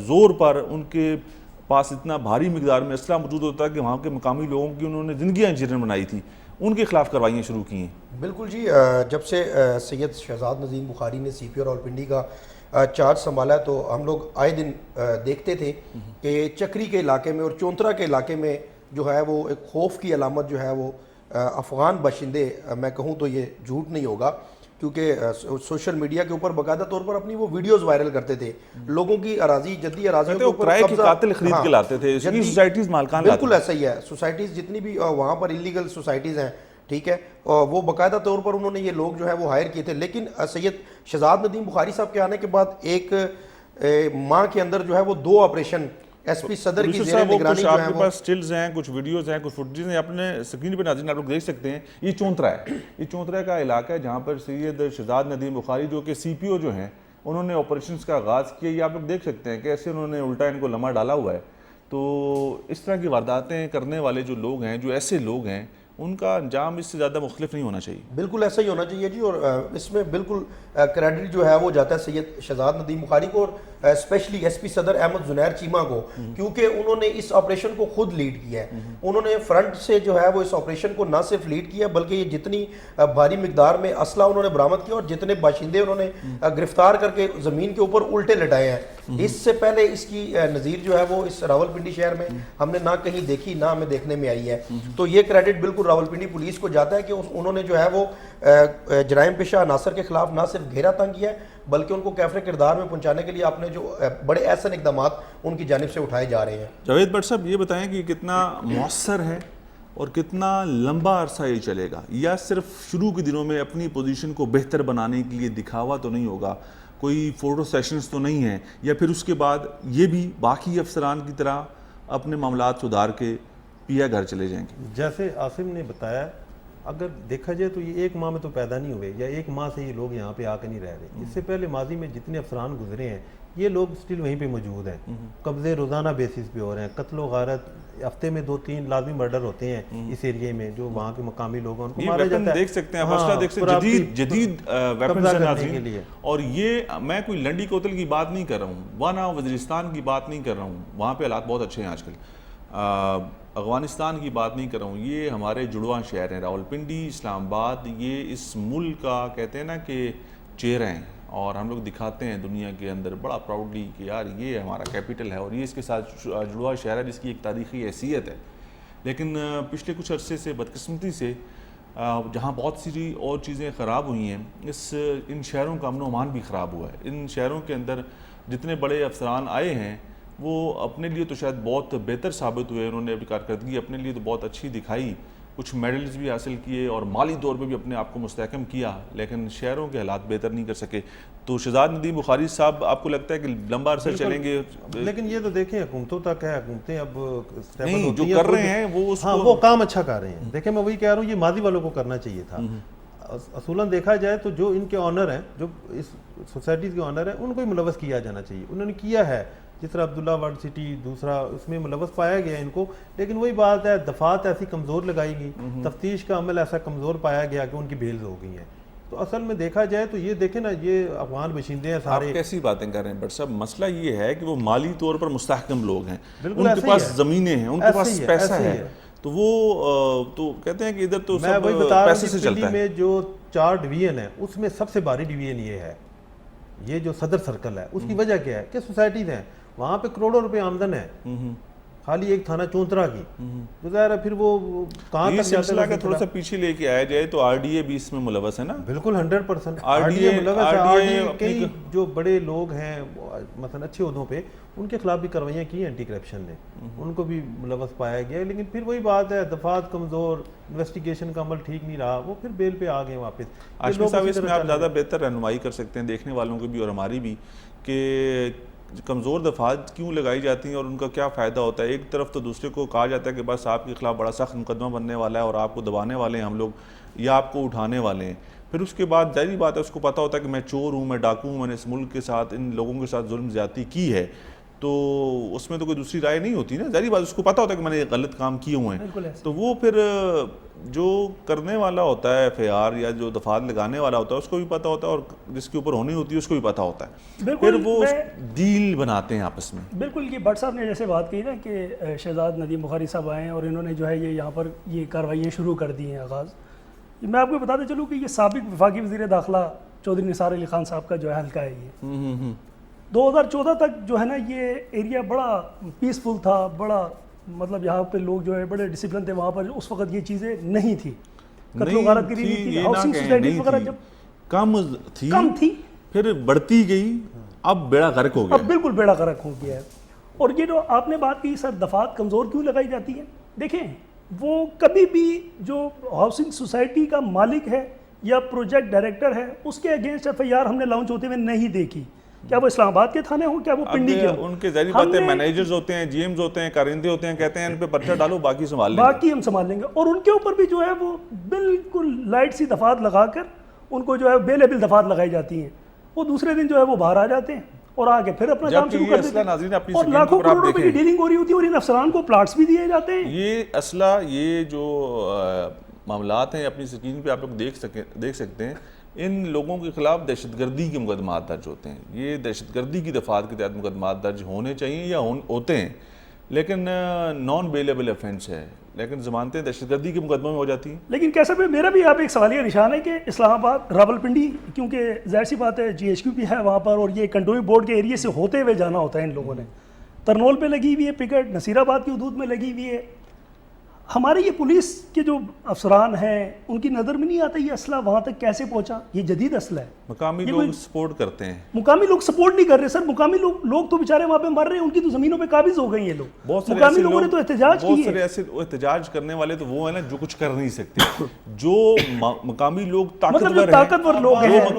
زور پر ان کے پاس اتنا بھاری مقدار میں اسلحہ موجود ہوتا ہے کہ وہاں کے مقامی لوگوں کی انہوں نے زندگیاں جیرن بنائی تھی, ان کے خلاف کاروائیاں شروع کی ہیں. بالکل جی, جب سے سید شہزاد ندیم بخاری نے سی پی او راولپنڈی کا چارج سنبھالا تو ہم لوگ آئے دن دیکھتے تھے کہ چکری کے علاقے میں اور چونترا کے علاقے میں جو ہے وہ ایک خوف کی علامت جو ہے وہ افغان باشندے, میں کہوں تو یہ جھوٹ نہیں ہوگا کیونکہ سوشل میڈیا کے اوپر باقاعدہ طور پر اپنی وہ ویڈیوز وائرل کرتے تھے، لوگوں کی اراضی جدی اراضیوں کے اوپر کرائے کے قاتل خرید کے لاتے تھے، اس کی سوسائٹیز مالکان لاتے بالکل ایسا ہی ہے. سوسائٹیز جتنی بھی وہاں پر انلیگل سوسائٹیز ہیں، ٹھیک ہے، وہ باقاعدہ طور پر انہوں نے یہ لوگ جو ہے وہ ہائر کیے تھے. لیکن سید شہزاد ندیم بخاری صاحب کے آنے کے بعد ایک ماہ کے اندر جو ہے وہ 2 آپریشن ایس پی صدر کی زیر نگرانی جو ہے آپ کے پاس سٹلز ہیں، کچھ ویڈیوز ہیں، کچھ فوٹیجز ہیں، اپنے سکرین پہ ناظرین آپ لوگ دیکھ سکتے ہیں. یہ چونترا ہے، یہ چونترا کا علاقہ ہے جہاں پر سید شہزاد ندیم بخاری جو کہ سی پی او جو ہیں انہوں نے آپریشنز کا آغاز کیا. یہ آپ لوگ دیکھ سکتے ہیں کہ ایسے انہوں نے الٹا ان کو لمحہ ڈالا ہوا ہے. تو اس طرح کی وارداتیں کرنے والے جو لوگ ہیں، جو ایسے لوگ ہیں، ان کا انجام اس سے زیادہ مختلف نہیں ہونا چاہیے. بالکل ایسا ہی ہونا چاہیے جی. اور اس میں بالکل کریڈٹ جو ہے وہ جاتا ہے سید شہزاد ندیم بخاری کو، اور اسپیشلی ایس پی صدر احمد زنیر چیمہ کو، کیونکہ انہوں نے اس آپریشن کو خود لیڈ کیا ہے. انہوں نے فرنٹ سے جو ہے وہ اس آپریشن کو نہ صرف لیڈ کیا بلکہ یہ جتنی بھاری مقدار میں اسلحہ انہوں نے برآمد کیا اور جتنے باشندے انہوں نے گرفتار کر کے زمین کے اوپر الٹے لٹائے ہیں. اس سے پہلے اس کی نظیر جو ہے وہ اس راولپنڈی شہر میں ہم نے نہ کہیں دیکھی، نہ ہمیں دیکھنے میں آئی ہے. تو یہ کریڈٹ بالکل راولپنڈی پولیس کو جاتا ہے کہ انہوں نے جو ہے وہ جرائم پیشہ عناصر کے خلاف نہ صرف گھیرا تنگ کیا ہے بلکہ ان کو کیفر کردار میں پہنچانے کے لیے آپ نے جو بڑے احسن اقدامات ان کی جانب سے اٹھائے جا رہے ہیں. جاوید بٹ صاحب یہ بتائیں کہ کتنا مؤثر ہے اور کتنا لمبا عرصہ یہ چلے گا، یا صرف شروع کے دنوں میں اپنی پوزیشن کو بہتر بنانے کے لیے دکھاوا تو نہیں ہوگا، کوئی فوٹو سیشنز تو نہیں ہیں، یا پھر اس کے بعد یہ بھی باقی افسران کی طرح اپنے معاملات سدھار کے پیا گھر چلے جائیں گے؟ جیسے عاصم نے بتایا، اگر دیکھا جائے تو یہ 1 ماہ میں تو پیدا نہیں ہوئے، یا 1 ماہ سے یہ لوگ یہاں پہ آ کے نہیں رہ رہے. اس سے پہلے ماضی میں جتنے افسران گزرے ہیں یہ لوگ سٹل وہیں پہ موجود ہیں. قبضے روزانہ بیسس پہ ہو رہے ہیں، قتل و غارت، ہفتے میں 2-3 لازمی مرڈر ہوتے ہیں اس ایریے میں. جو وہاں کے مقامی لوگ ہیں ان کو مارا جاتا ہے. دیکھ سکتے ہیں مسئلہ، دیکھ سکتے ہیں جدید ویپنز کے لیے. اور یہ میں کوئی لنڈی کوتل کی بات نہیں کر رہا ہوں، وانا وزیرستان کی بات نہیں کر رہا ہوں، وہاں پہ حالات بہت اچھے ہیں آج کل. افغانستان کی بات نہیں کر رہا ہوں، یہ ہمارے جڑواں شہر ہیں، راولپنڈی، اسلام آباد. یہ اس ملک کا کہتے ہیں نا کہ چہرہ ہیں، اور ہم لوگ دکھاتے ہیں دنیا کے اندر بڑا پراؤڈلی کہ یار یہ ہمارا کیپٹل ہے اور یہ اس کے ساتھ جڑوا شہر ہے جس کی ایک تاریخی حیثیت ہے. لیکن پچھلے کچھ عرصے سے بدقسمتی سے جہاں بہت سی اور چیزیں خراب ہوئی ہیں، ان شہروں کا امن و امان بھی خراب ہوا ہے. ان شہروں کے اندر جتنے بڑے افسران آئے ہیں وہ اپنے لیے تو شاید بہت بہتر ثابت ہوئے، انہوں نے اپنی کارکردگی اپنے لیے تو بہت اچھی دکھائی، کچھ میڈلز بھی حاصل کیے اور مالی طور پہ بھی اپنے آپ کو مستحکم کیا، لیکن شہروں کے حالات بہتر نہیں کر سکے. تو شہزاد ندیم بخاری صاحب آپ کو لگتا ہے کہ لمبا عرصہ چلیں گے؟ لیکن یہ تو دیکھیں حکومتوں تک ہے، حکومتیں اب نہیں جو کر رہے ہیں وہ کام اچھا کر رہے ہیں. دیکھیں میں وہی کہہ رہا ہوں، یہ ماضی والوں کو کرنا چاہیے تھا. اصولاً دیکھا جائے تو جو ان کے آنر ہیں، جو اس سوسائٹیز کے آنر ہیں، ان کو ہی ملوث کیا جانا چاہیے. انہوں نے کیا ہے، جس طرح عبداللہ ورلڈ سٹی دوسرا اس میں ملوث پایا گیا ان کو. لیکن وہی بات ہے، دفعات ایسی کمزور لگائی گئی، تفتیش کا عمل ایسا کمزور پایا گیا کہ ان کی بیلز ہو گئی ہیں. تو اصل میں دیکھا جائے تو یہ دیکھیں نا، یہ افغان باشندے ہیں سارے. آپ کیسی باتیں کر رہے ہیں بٹ صاحب؟ مسئلہ یہ ہے کہ وہ مالی طور پر مستحکم لوگ ہیں، ان کے پاس زمینیں ہیں، ان کے پاس پیسہ ہے، تو وہ تو کہتے ہیں کہ ادھر تو سب پیسے سے چلتا ہے. میں جو 4 ڈویژن ہے اس میں سب سے باری ڈویژن یہ ہے، یہ جو صدر سرکل ہے. اس کی وجہ کیا ہے کہ سوسائٹیز ہیں، وہاں پہ کروڑوں روپے آمدن ہے خالی ایک تھانہ چونترا کی. جو ظاہر ہے پھر وہ کہاں تک سلسلہ کا تھوڑا سا پیچھے لے کے آیا جائے تو آر ڈی اے بھی اس میں ملوث ہے نا؟ بالکل 100% آر ڈی اے ملوث ہے. آر ڈی اے کئی جو بڑے لوگ ہیں مثلا اچھے عہدوں پہ، ان کے خلاف بھی کاروائیاں کی اینٹی کرپشن نے، ان کو بھی ملوث پایا گیا. لیکن پھر وہی بات ہے، دفعات کمزور، انویسٹیگیشن کا عمل ٹھیک نہیں رہا، وہ پھر بیل پہ آ گئے واپس. عاشق صاحب اس میں آپ زیادہ بہتر رہنمائی کر سکتے ہیں دیکھنے والوں کی بھی اور ہماری بھی، کہ کمزور دفعات کیوں لگائی جاتی ہیں اور ان کا کیا فائدہ ہوتا ہے. ایک طرف تو دوسرے کو کہا جاتا ہے کہ بس آپ کے خلاف بڑا سخت مقدمہ بننے والا ہے اور آپ کو دبانے والے ہیں ہم لوگ، یا آپ کو اٹھانے والے ہیں. پھر اس کے بعد ظاہری بات ہے اس کو پتہ ہوتا ہے کہ میں چور ہوں، میں ڈاکو ہوں، میں نے اس ملک کے ساتھ ان لوگوں کے ساتھ ظلم زیادتی کی ہے، تو اس میں تو کوئی دوسری رائے نہیں ہوتی نا. ظاہری بات اس کو پتہ ہوتا ہے کہ میں نے غلط کام کیے ہوئے ہیں. تو وہ پھر جو کرنے والا ہوتا ہے ایف آئی آر یا جو دفعات لگانے والا ہوتا ہے اس کو بھی پتہ ہوتا ہے، اور جس کے اوپر ہونی ہوتی ہے اس کو بھی پتہ ہوتا ہے. پھر وہ ڈیل بناتے ہیں آپس میں. بالکل. یہ بٹ صاحب نے جیسے بات کی نا کہ شہزاد ندیم بخاری صاحب آئے ہیں اور انہوں نے جو ہے یہ یہاں پر یہ کارروائیاں شروع کر دی ہیں آغاز. میں آپ کو بتاتے چلوں کہ یہ سابق وفاقی وزیر داخلہ چودھری نثار علی خان صاحب کا جو ہے حلقہ ہے. یہ 2014 تک جو ہے نا یہ ایریا بڑا پیسفل تھا، بڑا مطلب یہاں پہ لوگ جو ہے بڑے ڈسپلن تھے. وہاں پر اس وقت یہ چیزیں نہیں تھی، قتل و غارت گری نہیں تھی، ہاؤسنگ سوسائٹیز وغیرہ جب کم تھی پھر بڑھتی گئی، اب بیڑا غرق ہو گیا. اب بالکل بیڑا غرق ہو گیا ہے. اور یہ جو آپ نے بات کی سر دفعات کمزور کیوں لگائی جاتی ہیں، دیکھیں وہ کبھی بھی جو ہاؤسنگ سوسائٹی کا مالک ہے یا پروجیکٹ ڈائریکٹر ہے اس کے اگینسٹ ایف آئی آر ہم نے لانچ ہوتے ہوئے نہیں دیکھی. کیا وہ اسلام آباد کے تھانے ہوں، کیا وہ پنڈی کے ہوں، ان کے ظاہری بات ہے مینیجرز ہوتے ہیں، جی ایمز ہوتے ہیں، کارندے ہوتے ہیں، کہتے ہیں ان پہ پرچہ ڈالو باقی سنبھال لیں گے. باقی ہم سنبھال لیں گے. اور ان کے اوپر بھی جو ہے وہ بالکل لائٹ سی دفعات لگا کر ان کو جو ہے بے لیبل دفعات لگائی جاتی ہیں. وہ دوسرے دن جو ہے وہ باہر آ جاتے ہیں اور آگے پھر اپنا کام شروع کر دیتے ہیں. اور لاکھوں کروڑ روپے کی ڈیلنگ ہو رہی ہوتی ہے اور ان افسران کو پلاٹس بھی دیے جاتے ہیں. یہ اسلحہ، یہ جو معاملات ہیں اپنی سکرین پہ آپ لوگ دیکھ سکتے ہیں، ان لوگوں کے خلاف دہشت گردی کے مقدمات درج ہوتے ہیں. یہ دہشت گردی کی دفعات کے تحت مقدمات درج ہونے چاہیے یا ہوتے ہیں، لیکن نان بیلیبل افینس ہے، لیکن ضمانتیں دہشت گردی کے مقدمے میں ہو جاتی ہیں. لیکن کیسا بھی میرا بھی آپ ایک سوالیہ نشان ہے کہ اسلام آباد راولپنڈی، کیونکہ ظاہر سی بات ہے جی ایچ کیو بھی ہے وہاں پر اور یہ کنٹرول بورڈ کے ایریے سے ہوتے ہوئے جانا ہوتا ہے ان لوگوں نے. ترنول پہ لگی ہوئی ہے پکٹ، نصیر آباد کی حدود میں لگی ہوئی ہے. ہمارے یہ پولیس کے جو افسران ہیں ان کی نظر میں نہیں آتا یہ اسلحہ وہاں تک کیسے پہنچا. یہ جدید اسلحہ ہے. مقامی لوگ سپورٹ کرتے ہیں. مقامی لوگ سپورٹ نہیں کر رہے سر. مقامی لوگ تو بیچارے وہاں پہ مر رہے ہیں، ان کی تو زمینوں پہ قابض ہو گئی ہیں لوگ. مقامی لوگوں نے تو احتجاج کی ہے. بہت سارے ایسے احتجاج کرنے والے تو وہ ہیں نا جو کچھ کر نہیں سکتے. جو مقامی لوگ طاقتور لوگ ہیں، ان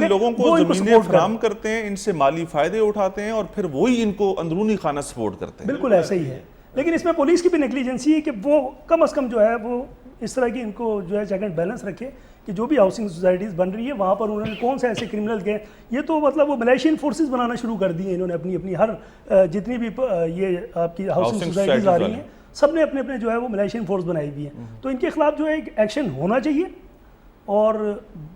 لوگوں کو زمینیں فراہم کرتے ہیں، ان سے مالی فائدے اٹھاتے ہیں اور پھر وہی ان کو اندرونی خانہ سپورٹ کرتے ہیں. بالکل ایسا ہی ہے. لیکن اس میں پولیس کی بھی نیگلیجنسی ہے کہ وہ کم از کم جو ہے وہ اس طرح کی ان کو جو ہے چیک اینڈ بیلنس رکھے کہ جو بھی ہاؤسنگ سوسائٹیز بن رہی ہے وہاں پر انہوں نے کون سے ایسے کرمنل کے، یہ تو مطلب وہ ملیشین فورسز بنانا شروع کر دی ہیں انہوں نے اپنی ہر جتنی بھی یہ آپ کی ہاؤسنگ سوسائٹیز آ رہی ہیں سب نے اپنے جو ہے وہ ملیشین فورس بنائی ہوئی ہیں. تو ان کے خلاف جو ہے ایک ایکشن ہونا چاہیے اور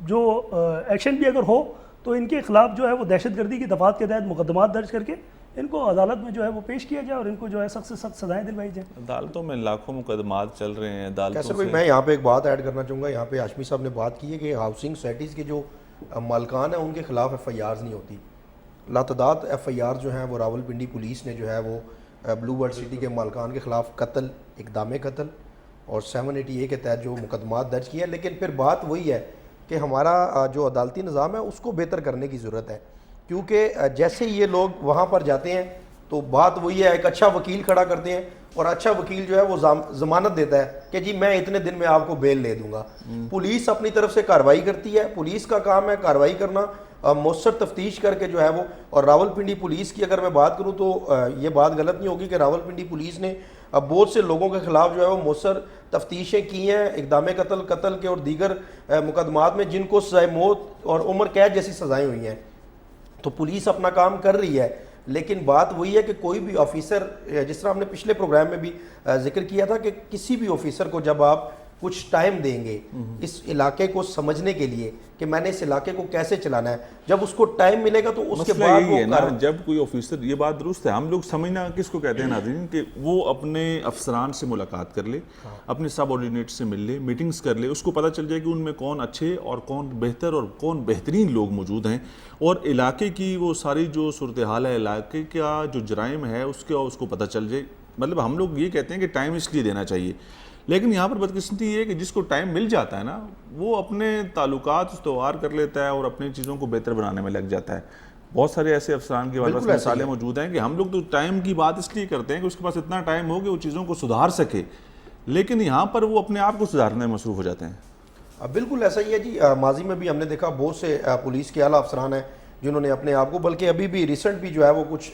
جو ایکشن بھی اگر ہو تو ان کے خلاف جو ہے وہ دہشت گردی کی دفعات کے تحت مقدمات درج کر کے ان کو عدالت میں جو ہے وہ پیش کیا جائے اور ان کو جو ہے سخت سے سخت سزائیں دلوائی جائیں. عدالتوں میں لاکھوں مقدمات چل رہے ہیں عدالتوں سے. میں یہاں پہ ایک بات ایڈ کرنا چاہوں گا. یہاں پہ ہاشمی صاحب نے بات کی ہے کہ ہاؤسنگ سوسائٹیز کے جو مالکان ہیں ان کے خلاف ایف آئی آرز نہیں ہوتی. لاتعداد ایف آئی آر جو ہیں وہ راولپنڈی پولیس نے جو ہے وہ بلو برڈ سٹی کے مالکان کے خلاف قتل، اقدام قتل اور 780A کے تحت جو مقدمات درج کیے ہیں. لیکن پھر بات وہی ہے کہ ہمارا جو عدالتی نظام ہے اس کو بہتر کرنے کی ضرورت ہے، کیونکہ جیسے یہ لوگ وہاں پر جاتے ہیں تو بات وہی ہے، ایک اچھا وکیل کھڑا کرتے ہیں اور اچھا وکیل جو ہے وہ ضمانت دیتا ہے کہ جی میں اتنے دن میں آپ کو بیل لے دوں گا. پولیس اپنی طرف سے کارروائی کرتی ہے. پولیس کا کام ہے کارروائی کرنا، مؤثر تفتیش کر کے جو ہے وہ. اور راولپنڈی پولیس کی اگر میں بات کروں تو یہ بات غلط نہیں ہوگی کہ راولپنڈی پولیس نے بہت سے لوگوں کے خلاف جو ہے وہ مؤثر تفتیشیں کی ہیں، اقدام قتل کے اور دیگر مقدمات میں جن کو سزائے موت اور عمر قید جیسی سزائیں ہوئی ہیں. تو پولیس اپنا کام کر رہی ہے. لیکن بات وہی ہے کہ کوئی بھی آفیسر، جس طرح ہم نے پچھلے پروگرام میں بھی ذکر کیا تھا کہ کسی بھی آفیسر کو جب آپ کچھ ٹائم دیں گے اس علاقے کو سمجھنے کے لیے کہ میں نے اس علاقے کو کیسے چلانا ہے، جب اس کو ٹائم ملے گا تو اس کے بعد وہ جب کوئی آفیسر، یہ بات درست ہے، ہم لوگ سمجھنا کس کو کہتے ہیں ناظرین، کہ وہ اپنے افسران سے ملاقات کر لے، اپنے سب آرڈینیٹ سے مل لے، میٹنگز کر لے، اس کو پتہ چل جائے کہ ان میں کون اچھے اور کون بہتر اور کون بہترین لوگ موجود ہیں، اور علاقے کی وہ ساری جو صورتحال ہے، علاقے کا جو جرائم ہے اس کو پتہ چل جائے. مطلب ہم لوگ یہ کہتے ہیں کہ ٹائم اس لیے دینا چاہیے. لیکن یہاں پر بدقسمتی یہ ہے کہ جس کو ٹائم مل جاتا ہے نا وہ اپنے تعلقات استوار کر لیتا ہے اور اپنی چیزوں کو بہتر بنانے میں لگ جاتا ہے. بہت سارے ایسے افسران کے پاس مثالیں موجود ہیں کہ ہم لوگ تو ٹائم کی بات اس لیے کرتے ہیں کہ اس کے پاس اتنا ٹائم ہو کہ وہ چیزوں کو سدھار سکے، لیکن یہاں پر وہ اپنے آپ کو سدھارنے میں مصروف ہو جاتے ہیں. بالکل ایسا ہی ہے جی. ماضی میں بھی ہم نے دیکھا بہت سے پولیس کے اعلیٰ افسران ہیں جنہوں نے اپنے آپ کو، بلکہ ابھی بھی ریسنٹ بھی جو ہے وہ کچھ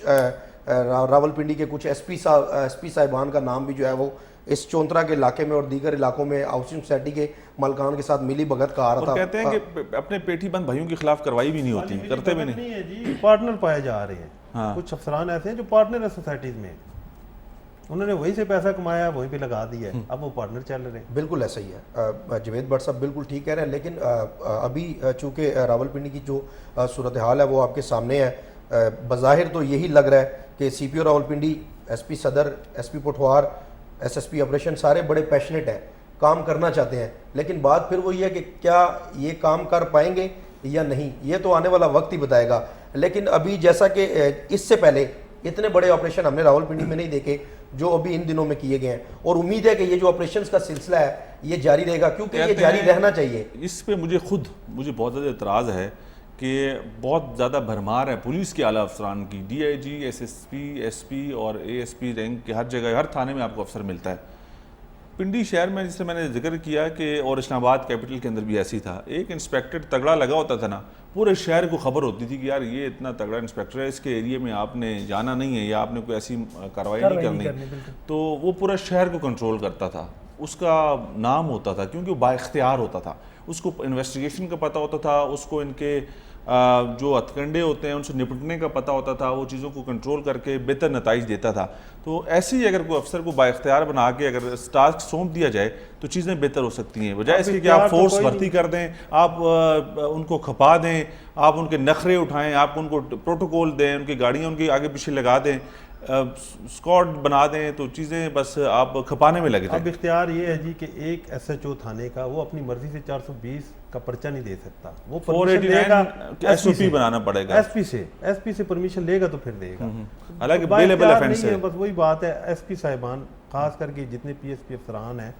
راولپنڈی کے کچھ ایس پی صاحبان کا نام بھی جو ہے وہ اس چونترا کے علاقے میں اور دیگر علاقوں میں ہاؤسنگ سوسائٹی کے مالکان کے ساتھ ملی بھگت کا آ رہا تھا. کہتے ہیں کہ اپنے پیٹھی بند بھائیوں کے خلاف کارروائی بھی نہیں ہوتی، کرتے بھی نہیں ہے جی. پارٹنر پائے جا رہے ہیں. کچھ افسران ایسے ہیں جو پارٹنر ہیں سوسائٹیز میں، انہوں نے وہیں سے پیسہ کمایا وہیں پہ لگا دیا ہے، اب وہ پارٹنر چل رہے ہیں. بالکل ایسا ہی ہے. جوید بٹ صاحب بالکل ٹھیک کہہ رہے ہیں. لیکن ابھی چونکہ راولپنڈی کی جو صورتحال ہے وہ آپ کے سامنے ہے، بظاہر تو یہی لگ رہا ہے کہ سی پی او Rawalpindi, S P Saddar, S P Pothwar, S S P operation سارے بڑے پیشنیٹ ہیں، کام کرنا چاہتے ہیں. لیکن بات پھر وہی ہے کہ کیا یہ کام کر پائیں گے یا نہیں، یہ تو آنے والا وقت ہی بتائے گا. لیکن ابھی جیسا کہ اس سے پہلے اتنے بڑے آپریشن ہم نے راولپنڈی میں نہیں دیکھے. جو ابھی ان دنوں میں کیے گئے ہیں, اور امید ہے کہ یہ جو آپریشنز کا سلسلہ ہے یہ جاری رہے گا, کیونکہ یہ جاری رہنا چاہیے. اس پہ مجھے بہت زیادہ اعتراض ہے کہ بہت زیادہ بھرمار ہے پولیس کے اعلیٰ افسران کی, D I G, S S P, S P اور اے ایس پی رینک کے ہر جگہ ہر تھانے میں آپ کو افسر ملتا ہے. پنڈی شہر میں جس سے میں نے ذکر کیا کہ اور اسلام آباد کیپٹل کے اندر بھی ایسی تھا, ایک انسپیکٹر تگڑا لگا ہوتا تھا نا, پورے شہر کو خبر ہوتی تھی کہ یار یہ اتنا تگڑا انسپیکٹر ہے, اس کے ایریے میں آپ نے جانا نہیں ہے یا آپ نے کوئی ایسی کارروائی نہیں کرنی, تو وہ پورا شہر کو کنٹرول کرتا تھا. اس کا نام ہوتا تھا کیونکہ وہ با اختیار ہوتا تھا, اس کو انویسٹیگیشن کا پتہ ہوتا تھا, اس کو ان کے جو ہتھکنڈے ہوتے ہیں ان سے نپٹنے کا پتہ ہوتا تھا, وہ چیزوں کو کنٹرول کر کے بہتر نتائج دیتا تھا. تو ایسے ہی اگر کوئی افسر کو با اختیار بنا کے اگر ٹاسک سونپ دیا جائے تو چیزیں بہتر ہو سکتی ہیں, بجائے اس کے کہ آپ فورس بھرتی کر دیں, آپ ان کو کھپا دیں, آپ ان کے نخرے اٹھائیں, آپ ان کو پروٹوکول دیں, ان کی گاڑیاں ان کے آگے پیچھے لگا دیں, اسکواڈ بنا دیں, تو چیزیں بس آپ کھپانے میں لگے جائیں. اب اختیار یہ ہے جی کہ ایک ایس ایچ او تھانے کا وہ اپنی مرضی سے 420 کا پرچہ نہیں دے سکتا, وہ پرمیشن لے گا ایس او پی بنانا پڑے گا, ایس پی سے پرمیشن لے گا تو پھر دے گا. حالانکہ بیلیبل افینس ہے. بس وہی بات ہے, ایس پی صاحبان خاص کر کے جتنے پی ایس پی افسران ہیں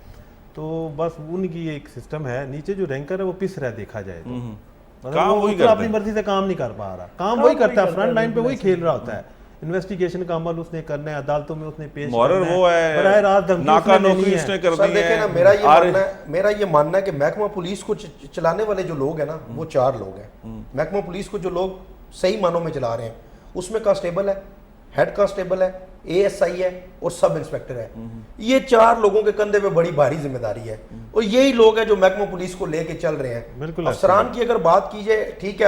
تو بس ان کی ایک سسٹم ہے, نیچے جو رینکر ہے وہ پس رہا دیکھا جائے تو اپنی مرضی سے کام نہیں کر پا رہا, کام وہی کرتا ہے, فرنٹ لائن پہ وہی کھیل رہا ہوتا ہے, انویسٹیگیشن کا عمل اس نے کرنا ہے, عدالتوں میں اس نے پیش کرنا ہے, براہ راست ناکا نوکری اس نے کرنی ہے. میرا یہ ماننا ہے کہ محکمہ پولیس کو چلانے والے جو لوگ ہیں نا وہ 4 لوگ ہیں. محکمہ پولیس کو جو لوگ صحیح معنوں میں چلا رہے ہیں اس میں کانسٹیبل ہے, ہیڈ کانسٹیبل ہے, اے ایس آئی ہے اور سب انسپیکٹر ہے. یہ 4 لوگوں کے کندھے پہ بڑی بھاری ذمہ داری ہے, اور یہی لوگ ہیں جو محکمہ پولیس کو لے کے چل رہے ہیں. افسران کی اگر بات کی جائے, ٹھیک ہے,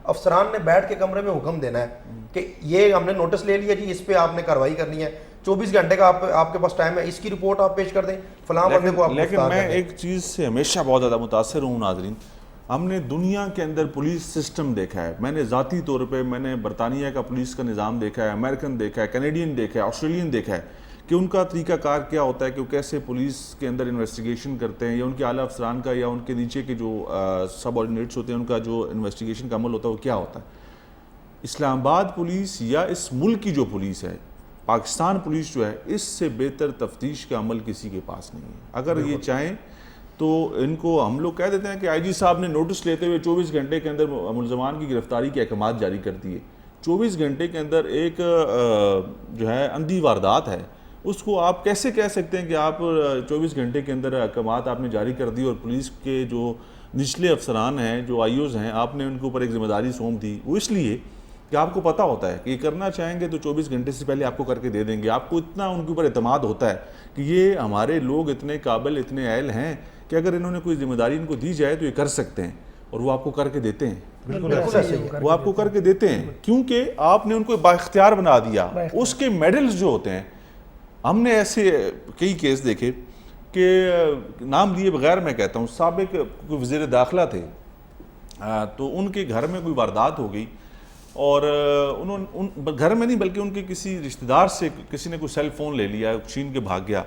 افسران نے بیٹھ کے کمرے میں حکم دینا ہے کہ یہ ہم نے نوٹس لے لیا جی, اس پہ آپ نے کارروائی کرنی ہے, 24 گھنٹے کا آپ کے پاس ٹائم ہے, اس کی رپورٹ آپ پیش کر دیں, فلاں بندے کو آپ لیکن میں ایک چیز سے ہمیشہ بہت زیادہ متاثر ہوں ناظرین, ہم نے دنیا کے اندر پولیس سسٹم دیکھا ہے. میں نے ذاتی طور پہ میں نے برطانیہ کا پولیس کا نظام دیکھا ہے, امریکن دیکھا ہے, کینیڈین دیکھا ہے, آسٹریلین دیکھا ہے کہ ان کا طریقہ کار کیا ہوتا ہے, کہ وہ کیسے پولیس کے اندر انویسٹیگیشن کرتے ہیں, یا ان کے اعلیٰ افسران کا یا ان کے نیچے کے جو سب آرڈینیٹس ہوتے ہیں ان کا جو انویسٹیگیشن کا عمل ہوتا ہے وہ کیا ہوتا ہے. اسلام آباد پولیس یا اس ملک کی جو پولیس ہے, پاکستان پولیس جو ہے, اس سے بہتر تفتیش کا عمل کسی کے پاس نہیں ہے. اگر یہ چاہیں تو ان کو ہم لوگ کہہ دیتے ہیں کہ آئی جی صاحب نے نوٹس لیتے ہوئے 24 گھنٹے کے اندر ملزمان کی گرفتاری کے احکامات جاری کر دیے. 24 گھنٹے کے اندر ایک جو ہے اندھی واردات ہے, اس کو آپ کیسے کہہ سکتے ہیں کہ آپ 24 گھنٹے کے اندر احکامات آپ نے جاری کر دی, اور پولیس کے جو نچلے افسران ہیں, جو آئی اوز ہیں, آپ نے ان کے اوپر ایک ذمہ داری سونپ دی. وہ اس لیے کہ آپ کو پتہ ہوتا ہے کہ یہ کرنا چاہیں گے تو 24 گھنٹے سے پہلے آپ کو کر کے دے دیں گے. آپ کو اتنا ان کے اوپر اعتماد ہوتا ہے کہ یہ ہمارے لوگ اتنے قابل, اتنے اہل ہیں کہ اگر انہوں نے کوئی ذمہ داری ان کو دی جائے تو یہ کر سکتے ہیں, اور وہ آپ کو کر کے دیتے ہیں. وہ آپ کو کر کے دیتے ہیں کیونکہ آپ نے ان کو بااختیار بنا دیا. اس کے میڈلز جو ہوتے ہیں, ہم نے ایسے کئی کیس دیکھے کہ نام لیے بغیر میں کہتا ہوں, سابق کوئی وزیر داخلہ تھے, تو ان کے گھر میں کوئی واردات ہو گئی, اور گھر میں نہیں بلکہ ان کے کسی رشتہ دار سے کسی نے کوئی سیل فون لے لیا, چھین کے بھاگ گیا.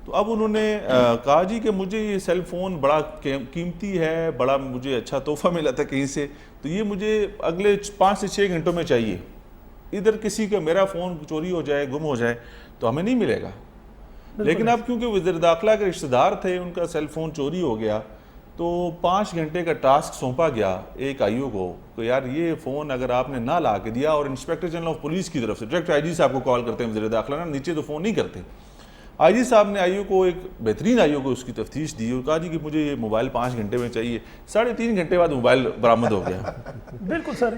تو اب انہوں نے کہا جی کہ مجھے یہ سیل فون بڑا قیمتی ہے, بڑا مجھے اچھا تحفہ ملا تھا کہیں سے, تو یہ مجھے اگلے 5 سے 6 گھنٹوں میں چاہیے. ادھر کسی کا میرا فون چوری ہو جائے, گم ہو جائے تو ہمیں نہیں ملے گا. لیکن اب کیونکہ وزیر داخلہ کے رشتہ دار تھے, ان کا سیل فون چوری ہو گیا, تو 5 گھنٹے کا ٹاسک سونپا گیا ایک آئی او کو کہ یار یہ فون اگر آپ نے نہ لا کے دیا, اور انسپیکٹر جنرل آف پولیس کی طرف سے ڈائریکٹ آئی جی صاحب کو کال کرتے ہیں وزیر داخلہ, نا نیچے تو فون نہیں کرتے. آئی جی صاحب نے آئی او کو, ایک بہترین آئی او کو اس کی تفتیش دی, اور کہا جی کہ مجھے یہ موبائل 5 گھنٹے میں چاہیے. 3.5 گھنٹے بعد موبائل برآمد ہو گیا. بالکل سر,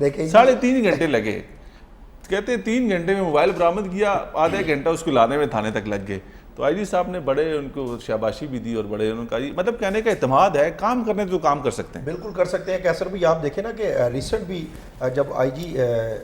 دیکھیں 3.5 گھنٹے لگے, کہتے 3 گھنٹے میں موبائل برآمد کیا, آدھا گھنٹہ اس کو لانے میں تھانے تک لگ گئے. تو آئی جی صاحب نے بڑے ان کو شاباشی بھی دی, اور بڑے انہوں نے کہا مطلب کہنے کا اعتماد ہے, کام کرنے تو کام کر سکتے ہیں. بالکل کر سکتے ہیں. کیسر بھی آپ دیکھیں نا کہ ریسنٹ بھی جب آئی جی,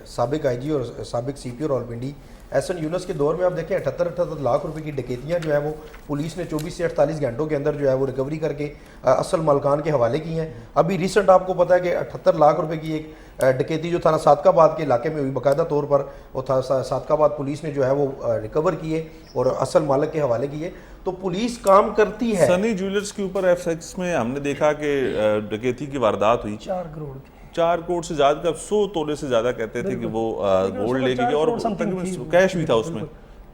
سابق آئی جی اور سابق سی پی او راولپنڈی ایسن یونس کے دور میں آپ دیکھیں 78 لاکھ روپے کی ڈکیتیاں جو ہیں وہ پولیس نے 24 سے 48 گھنٹوں کے اندر جو ہے وہ ریکوری کر کے اصل مالکان کے حوالے کی ہیں. ابھی ریسنٹ آپ کو پتہ ہے کہ 78 لاکھ روپے کی ایک ڈکیتی جو تھانہ صادق آباد کے علاقے میں ہوئی, باقاعدہ طور پر وہ صادق آباد پولیس نے جو ہے وہ ریکور کیے اور اصل مالک کے حوالے کیے. تو پولیس کام کرتی ہے. سنی جیولرز کے اوپر ایف ایکس میں ہم نے دیکھا کہ ڈکیتی کی واردات ہوئی, 4 کروڑ کی, 4 کروڑ سے زیادہ کا 100 تولے سے زیادہ کہتے تھے کہ وہ گولڈ لے کے گئے, اور کیش بھی تھا اس میں.